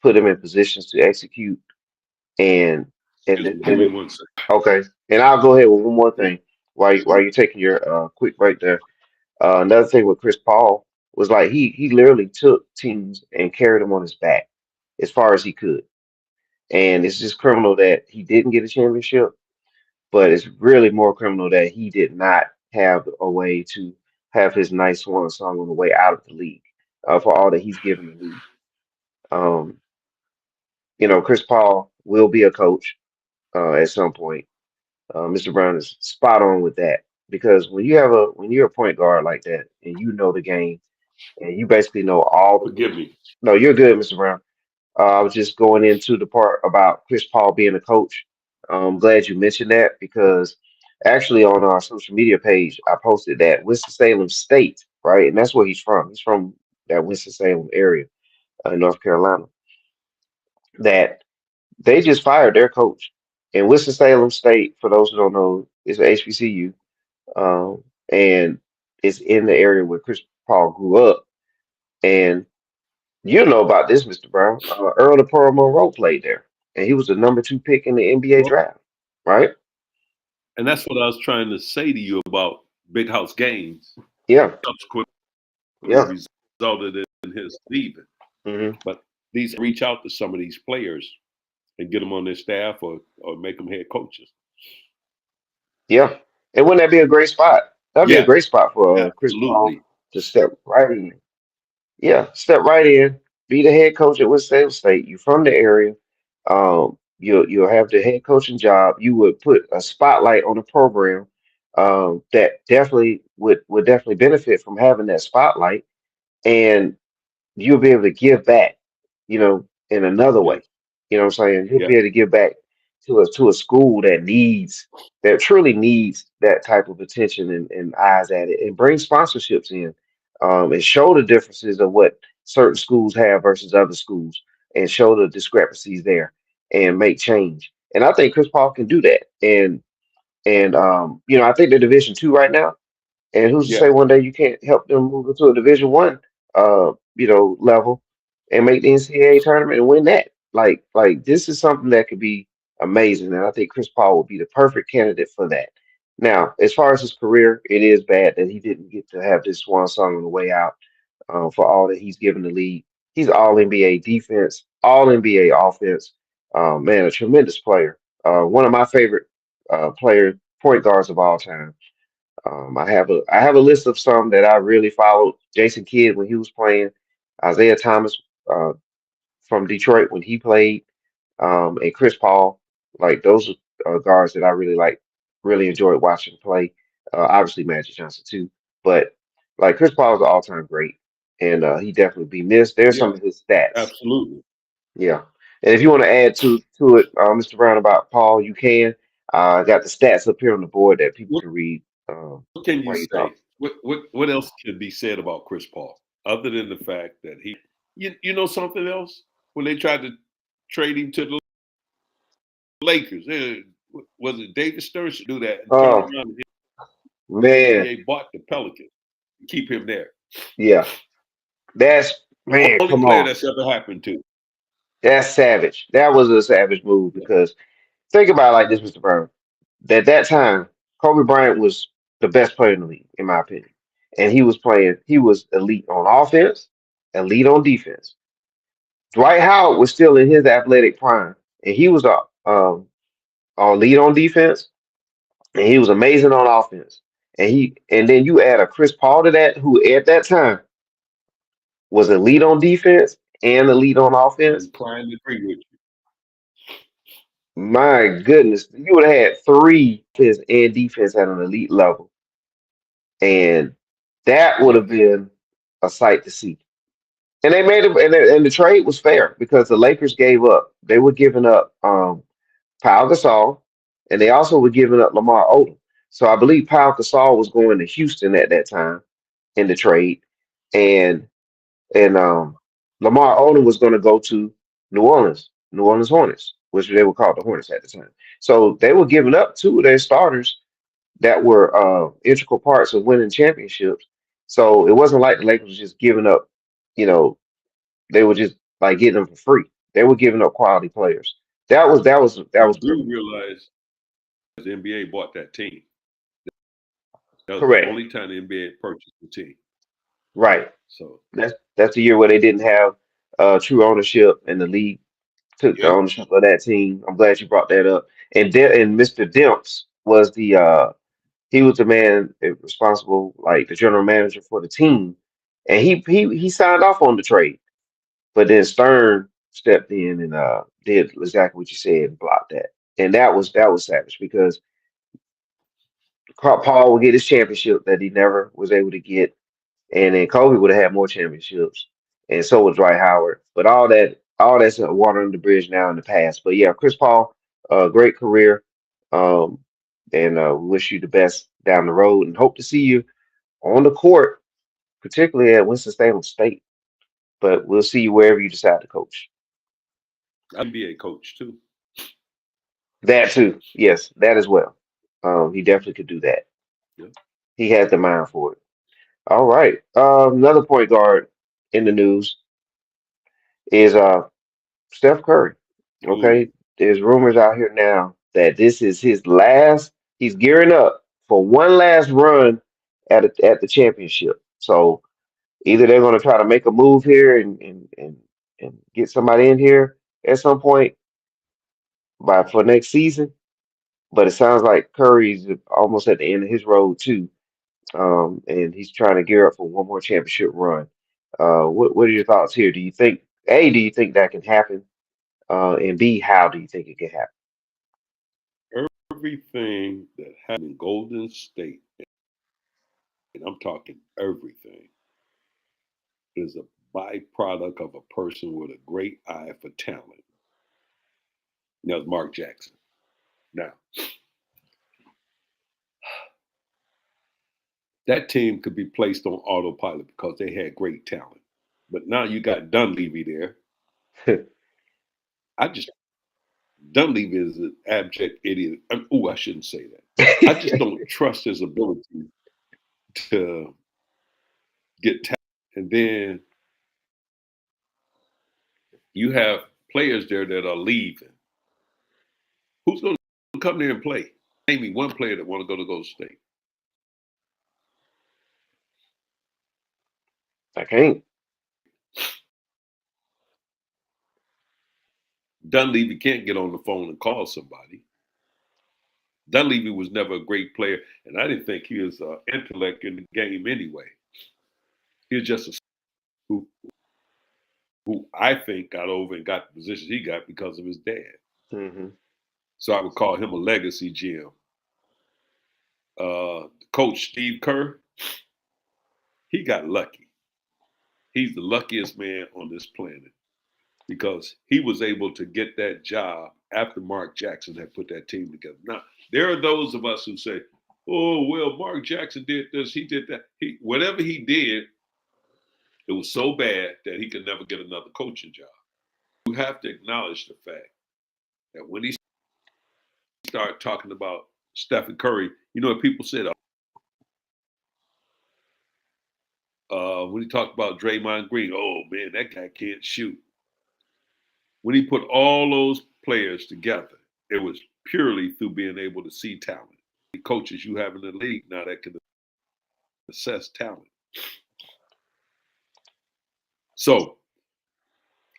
put them in positions to execute, and and Excuse then, me. Give and me then- 1 second. okay. And I'll go ahead with one more Yeah. thing while you're taking your quick break there. Another thing with Chris Paul was like he literally took teams and carried them on his back as far as he could. And it's just criminal that he didn't get a championship, but it's really more criminal that he did not have a way to have his nice swan song on the way out of the league for all that he's given the league. Um, Chris Paul will be a coach at some point. Mr. Brown is spot on with that because when you're a point guard like that and you know the game and you basically know all the Forgive me. no, you're good, Mr. Brown. I was just going into the part about Chris Paul being a coach. I'm glad you mentioned that because actually on our social media page, I posted that Winston-Salem State, right? And that's where he's from. He's from that Winston-Salem area in North Carolina. That they just fired their coach. And Winston-Salem State, for those who don't know, is a HBCU, and it's in the area where Chris Paul grew up. And you know about this, Mr. Brown. Earl the Pearl Monroe played there, and he was the number two pick in the NBA Well, draft, right? and that's what I was trying to say to you about big house games. Yeah, Subsequently yeah. resulted in his leaving. Hmm. But these reach out to some of these players and get them on their staff or make them head coaches. Yeah. And wouldn't that be a great spot? That'd be a Yeah, great spot for Chris Paul absolutely. to step right in. Yeah, step right in. be the head coach at Winston State. You're from the area. You'll have the head coaching job. You would put a spotlight on the program that definitely would definitely benefit from having that spotlight, and you'll be able to give back, in another Yeah. way. You know what I'm saying? You'll Yeah. be able to give back to a school that truly needs that type of attention and eyes at it, and bring sponsorships in, and show the differences of what certain schools have versus other schools, and show the discrepancies there, and make change. And I think Chris Paul can do that. And I think they're Division 2 right now, and who's to Yeah. say one day you can't help them move into a Division 1, level, and make the NCAA tournament and win that? Like this is something that could be amazing, and I think Chris Paul would be the perfect candidate for that. Now, as far as his career, it is bad that he didn't get to have this swan song on the way out, for all that he's given the league. He's all NBA defense, all NBA offense. Man, a tremendous player. One of my favorite player point guards of all time. I have a list of some that I really followed. Jason Kidd when he was playing, Isaiah Thomas uh, from Detroit when he played, and Chris Paul. Like those are guards that I really enjoyed watching play. Obviously Magic Johnson too, but like Chris Paul is an all-time great, and he definitely be missed. There's Yeah. some of his stats. Absolutely. Yeah, and if you want to add to it, Mr. Brown, about Paul, you can. I got the stats up here on the board that people What can read can you while you talk. say? What else can be said about Chris Paul other than the fact that you know something else when they tried to trade him to the Lakers? Was it David Stern should do that and turn Oh around and the man, NBA bought the Pelicans and keep him there? yeah, that's man. Only Come player on, that's ever happened to. that's savage. That was a savage move Yeah. because think about it like this, Mr. Brown. At that time, Kobe Bryant was the best player in the league, in my opinion, and he was playing. He was elite on offense, elite on defense. Dwight Howard was still in his athletic prime, and he was a lead on defense, and he was amazing on offense. And then you add a Chris Paul to that, who at that time was a lead on defense and a lead on I offense. inclined to agree with My goodness, you would have had three offense and defense at an elite level, and that you. would Yeah. have been a sight to see. And they made it, and the trade was fair because the Lakers gave up. They were giving up Pau Gasol, and they also were giving up Lamar Odom. So I believe Pau Gasol was going to Houston at that time in the trade, and and Lamar Odom was going to go to New Orleans Hornets, which they were called the Hornets at the time. So they were giving up two of their starters that were integral parts of winning championships. So it wasn't like the Lakers was just giving up, you know, they were just like getting them for free. They were giving up quality players. That was You do criminal. realize the NBA bought that team. That was the Correct. only time the NBA purchased the team. Right. So That's the year where they didn't have true ownership, and the league took the yeah, ownership of that team. I'm glad you brought that up. And Mr. Demps was he was the man responsible, like the general manager for the team, and he signed off on the trade. But then Stern stepped in and did exactly what you said and blocked that. And that was savage because Paul would get his championship that he never was able to get, and then Kobe would have had more championships, and so would Dwight Howard. But all that's water under the bridge now in the past. But yeah, Chris Paul, great career, um, and wish you the best down the road, and hope to see you on the court, particularly at Winston-Salem State. But we'll see you wherever you decide to coach. I'm NBA coach too. That too, yes, that as well. He definitely could do that. Yeah. He has the mind for it. All right. Another point guard in the news is Steph Curry. Ooh, Okay, there's rumors out here now that this is his last. He's gearing up for one last run at the championship. So either they're going to try to make a move here and get somebody in here at some point by for next season. But it sounds like Curry's almost at the end of his road too, and he's trying to gear up for one more championship run. What are your thoughts here? Do you think A, do you think that can happen? And B, how do you think it can happen? Everything that happened in Golden State, and I'm talking everything, is a byproduct of a person with a great eye for talent. And that was Mark Jackson. Now, that team could be placed on autopilot because they had great talent. But now you got Dunleavy there. I just Dunleavy is an abject idiot. Oh, I shouldn't say that. I just don't trust his ability to get talent. And then you have players there that are leaving. Who's going to come there and play? Name me one player that want to go to Golden State. I can't. Dunleavy can't get on the phone and call somebody. Dunleavy was never a great player, and I didn't think he was intellect in the game anyway. He was just a who who I think got over and got the positions he got because of his dad. Hmm. So I would call him a legacy GM. Coach Steve Kerr, he got lucky. He's the luckiest man on this planet because he was able to get that job after Mark Jackson had put that team together. Now, there are those of us who say, "Oh, well, Mark Jackson did this, he did that." Whatever he did, it was so bad that he could never get another coaching job. You have to acknowledge the fact that when he started talking about Stephen Curry, you know what people said? When he talked about Draymond Green, oh man, that guy can't shoot. When he put all those players together, it was purely through being able to see talent. The coaches you have in the league now that can assess talent. So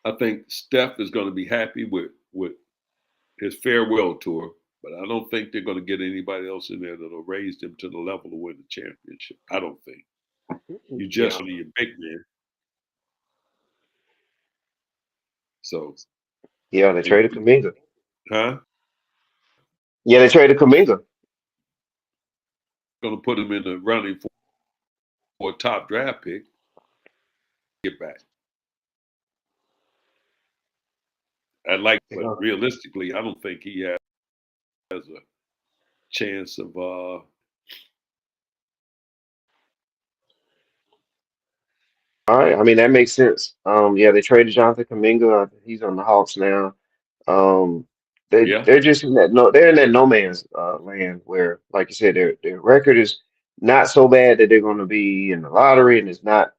I think Steph is going to be happy with his farewell tour, but I don't think they're going to get anybody else in there that'll raise them to the level to win the championship. I don't think. You Yeah. just need a big man. So, Yeah, they and traded Kaminga. huh? Yeah, they traded Kaminga. Going to put him in the running for a top draft pick. Get back. I like, They're but gonna- realistically, I don't think he has a chance of. All right. I mean, that makes sense. Yeah, they traded Jonathan Kaminga. He's on the Hawks now. Um, Yeah. they're just in that they're in that no man's land where, like you said, their record is not so bad that they're going to be in the lottery, and it's not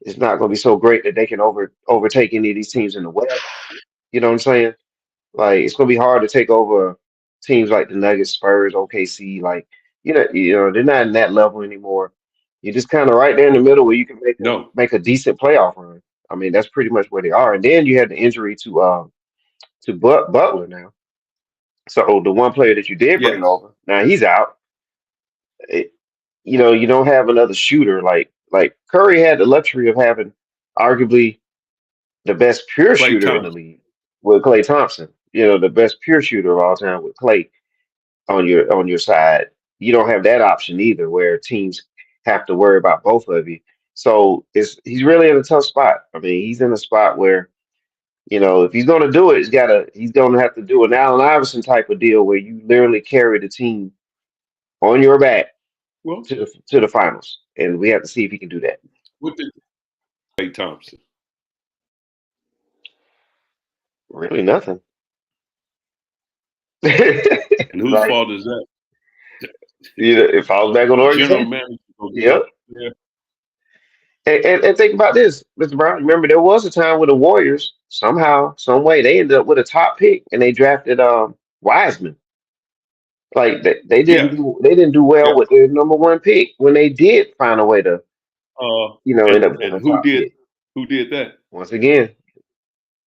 going to be so great that they can overtake any of these teams in the West. You know what I'm saying? Like it's going to be hard to take over teams like the Nuggets, Spurs, OKC. Like they're not in that level anymore. You're just kind of right there in the middle where you can No. make a decent playoff run. I mean, that's pretty much where they are. And then you had the injury to Butler now. So the one player that you did bring Yes. over, now he's out. It, you don't have another shooter like Curry had the luxury of having arguably the best pure Clay shooter in the Thompson. league with Klay Thompson. The best pure shooter of all time with Klay on your side. You don't have that option either, where teams have to worry about both of you. So he's really in a tough spot. I mean, he's in a spot where if he's going to do it, he's going to have to do an Allen Iverson type of deal where you literally carry the team on your back Well, to the finals, and we have to see if he can do that. what did Clay Thompson? Really, nothing. And whose Like fault is that? it falls back on the The general organization. manager will get Yep. up there. And think about this, Mr. Brown. Remember, there was a time with the Warriors. Somehow, some way, they ended up with a top pick, and they drafted Wiseman. Like they didn't Yes. do well Yes. with their number one pick when they did find a way to end up getting And a top pick who did that? once again.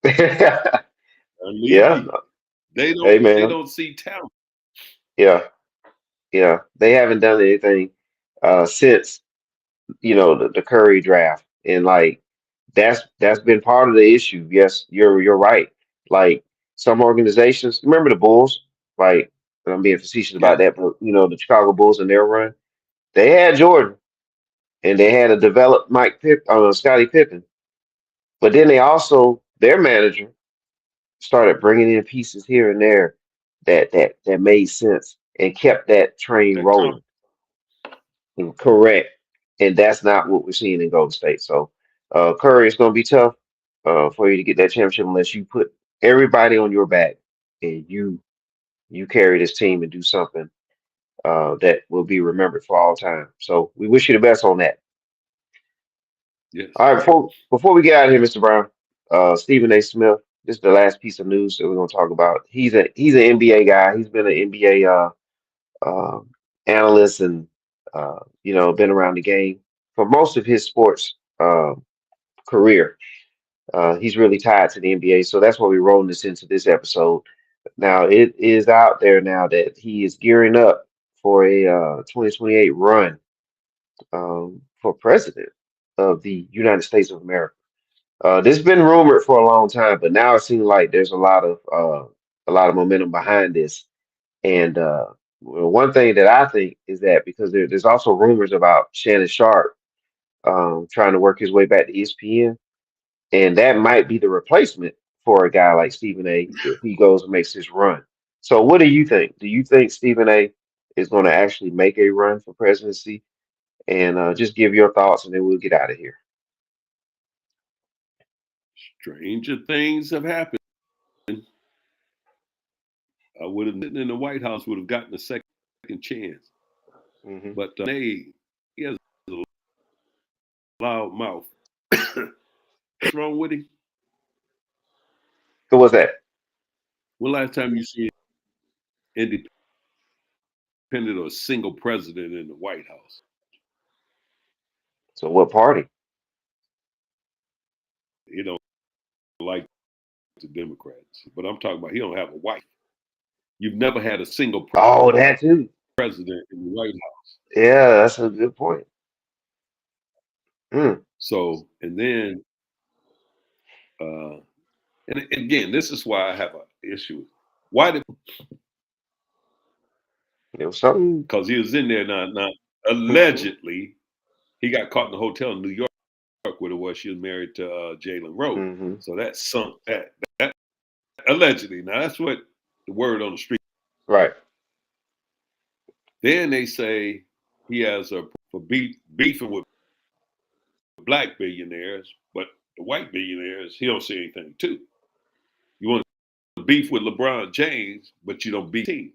Yeah. Levy. They Hey, don't they man. don't see talent. Yeah. Yeah. They haven't done anything since the Curry draft, and like That's been part of the issue. Yes, you're right. Like some organizations, remember the Bulls? Like, and I'm being facetious about Yeah, that, but the Chicago Bulls in their run, they had Jordan and they had a developed Scottie Pippen, but then they also their manager started bringing in pieces here and there that made sense and kept that train that rolling. Correct. And that's not what we're seeing in Golden State. So Curry, it's going to be tough for you to get that championship unless you put everybody on your back and you carry this team and do something that will be remembered for all time. So we wish you the best on that. yes. All right, before we get out of here, Mr. Brown, Stephen A. Smith. This is the last piece of news that we're going to talk about. He's an NBA guy. He's been an NBA uh, analyst and been around the game for most of his sports career. He's really tied to the NBA, so that's why we're rolling this into this episode. Now it is out there now that he is gearing up for a 2028 run for president of the United States of America. This has been rumored for a long time, but now it seems like there's a lot of momentum behind this. And well, one thing that I think is that because there's also rumors about Shannon Sharp trying to work his way back to ESPN, and that might be the replacement for a guy like Stephen A. if he goes and makes his run. So, what do you think? Do you think Stephen A. is going to actually make a run for presidency? And just give your thoughts, and then we'll get out of here. Stranger things have happened. I would have been in the White House, would have gotten a second chance. Hmm. But he has a loud mouth. What's wrong with him? Who was that? When last time you see an independent or single president in the White House? So, what party? He don't like the Democrats, but I'm talking about he don't have a wife. You've never had a single Oh, that too. president in the White House. Yeah, that's a good point. Mm. So, and then, uh, and again, this is why I have an issue. Why did There was something. because he was in there now allegedly he got caught in the hotel in New York with her was she was married to Jalen Rose. Hmm. So that sunk that allegedly. Now that's what the word on the street. Right. Then they say he has a for beefing with black billionaires, but the white billionaires he don't say anything to. You want to beef with LeBron James, but you don't beat teams.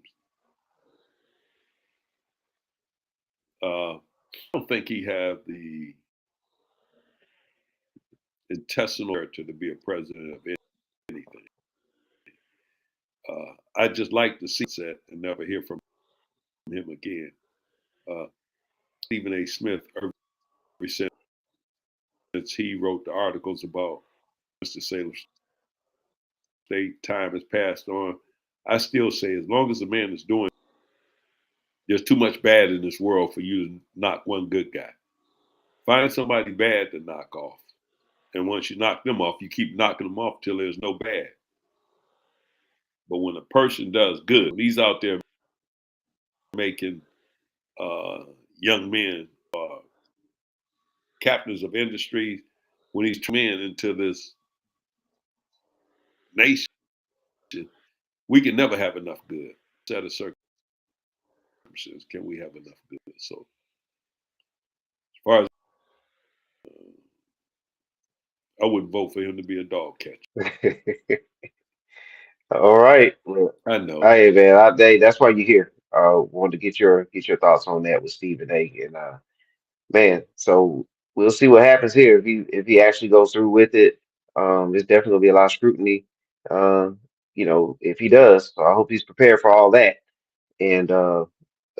I don't think he have the intestinal character to be a president of anything. I just like to see that and never hear from him again. Uh, Stephen A. Smith, ever since he wrote the articles about Mr. Salem State, time has passed on. I still say, as long as the man is doing, there's too much bad in this world for you to knock one good guy. Find somebody bad to knock off. And once you knock them off, you keep knocking them off till there's no bad. But when a person does good, when he's out there making uh, young men captains of industries, when he's men into this nation, we can never have enough good. Set of circumstances, can we have enough good? So as far as I wouldn't vote for him to be a dog catcher. All right. Well, I know. hey man, that's why you're here. Wanted to get your thoughts on that with Stephen A. And man, so we'll see what happens here if he actually goes through with it. There's definitely gonna be a lot of scrutiny. Um, if he does, so I hope he's prepared for all that. And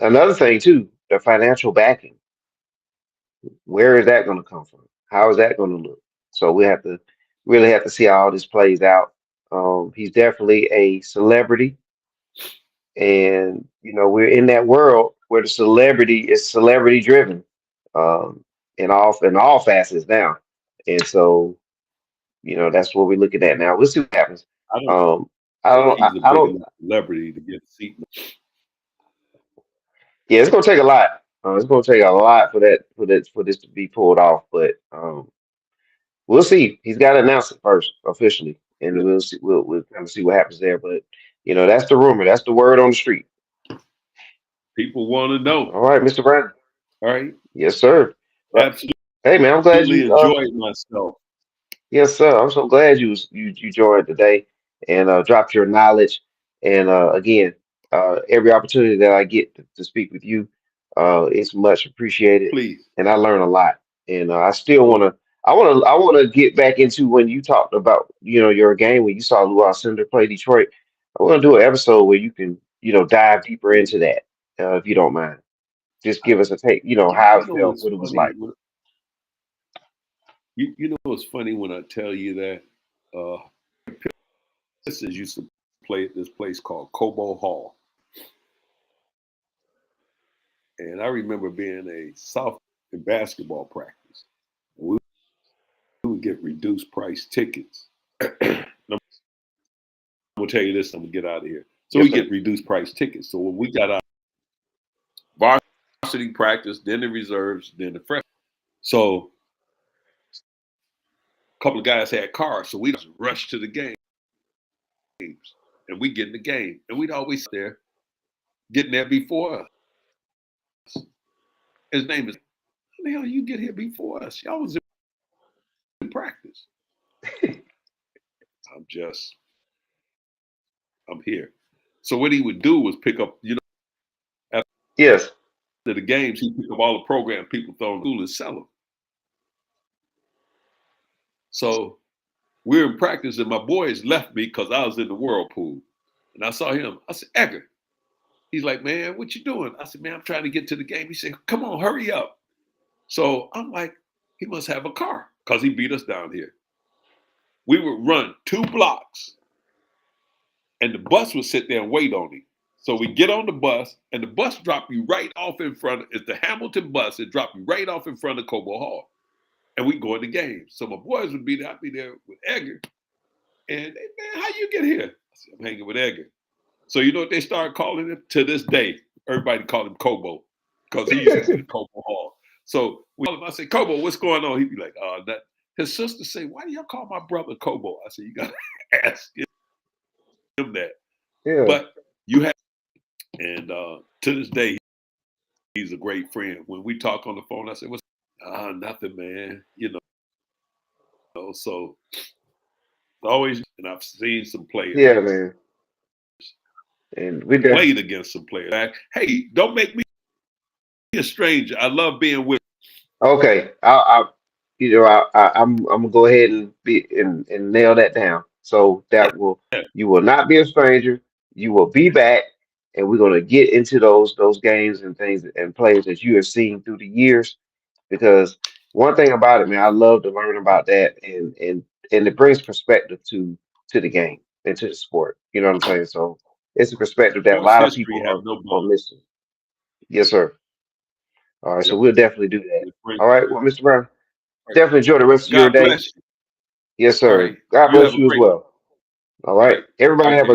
another thing too, the financial backing. Where is that going to come from? How is that going to look? So we have to really have to see how all this plays out. He's definitely a celebrity, and we're in that world where the celebrity is celebrity driven, um, in all facets now. And so That's what we're looking at now. We'll see what happens. I don't Um, I think don't, he's a I big don't. enough celebrity to get a seat. Yeah, it's gonna take a lot. It's gonna take a lot for this to be pulled off. But we'll see. He's got to announce it first officially, and Yeah, we'll see. We'll kind of see what happens there. But that's the rumor. That's the word on the street. people want to know. All right, Mr. Brandon. All right, Yes, sir. Well, hey, man, I'm glad absolutely you. enjoyed myself. Yes, sir. I'm so glad you joined today and dropped your knowledge. And again, every opportunity that I get to speak with you, it's much appreciated, Please, and I learn a lot. And I still oh, I wanna get back into when you talked about your game when you saw Lou Alcindor play Detroit. I want to do an episode where you can dive deeper yeah. into that, if you don't mind. Just I, give us a take, how you it know felt, what's what it was funny? like. You know what's funny when I tell you that Pistons used to play at this place called Cobo Hall, and I remember being a sophomore in basketball practice. We would get reduced price tickets. I'm gonna tell you this. I'm gonna get out of here. So Yes, we sir. get reduced price tickets. So when we got out varsity practice, then the reserves, then the freshmen. So a couple of guys had cars, so we just rushed to the games, and we get in the game, and we'd always there getting there before us. His name is, how the hell you get here before us? Y'all was in practice. I'm just, I'm here. So what he would do was pick up, after Yes. the games, he'd pick up all the program people throw in school and sell them. So we're in practice, and my boys left me because I was in the whirlpool. And I saw him. I said, Edgar. He's like, man, what you doing? I said, man, I'm trying to get to the game. He said, come on, hurry up. So I'm like, he must have a car because he beat us down here. We would run 2 blocks, and the bus would sit there and wait on him. So we get on the bus, and the bus drop you right off in front. It's the Hamilton bus. It dropped you right off in front of Cobo Hall. And we go in the game. So my boys would be there. I'd be there with Edgar. And they, man, how you get here? I said, I'm hanging with Edgar. So you know what they started calling him? To this day, everybody called him Cobo because he used to be the Cobo Hall. So we call him, I say, Cobo, what's going on? He'd be like, that. His sister say, why do y'all call my brother Cobo? I said, you got to ask him that. Yeah. But you have, and to this day, he's a great friend. When we talk on the phone, I say, what's nothing, man. So always, and I've seen some players, Yeah, man. And we done. played against some players. Like, hey, don't make me a stranger. I love being with. Okay. I'm gonna go ahead and and nail that down. So Yeah, you will not be a stranger. You will be back, and we're gonna get into those games and things and players that you have seen through the years. Because one thing about it, man, I love to learn about that, and it brings perspective to the game and to the sport. You know what I'm saying? So it's a perspective that a sports lot of history people have no are bounds. missing. Yes, sir. All right, so Yep. we'll definitely do that. It brings, All right, well, Mr. Brown, all right. definitely enjoy the rest of your God day. bless you. Yes, All sir. right. God You bless have a you as great one. well. All All right, right. everybody Take have care. a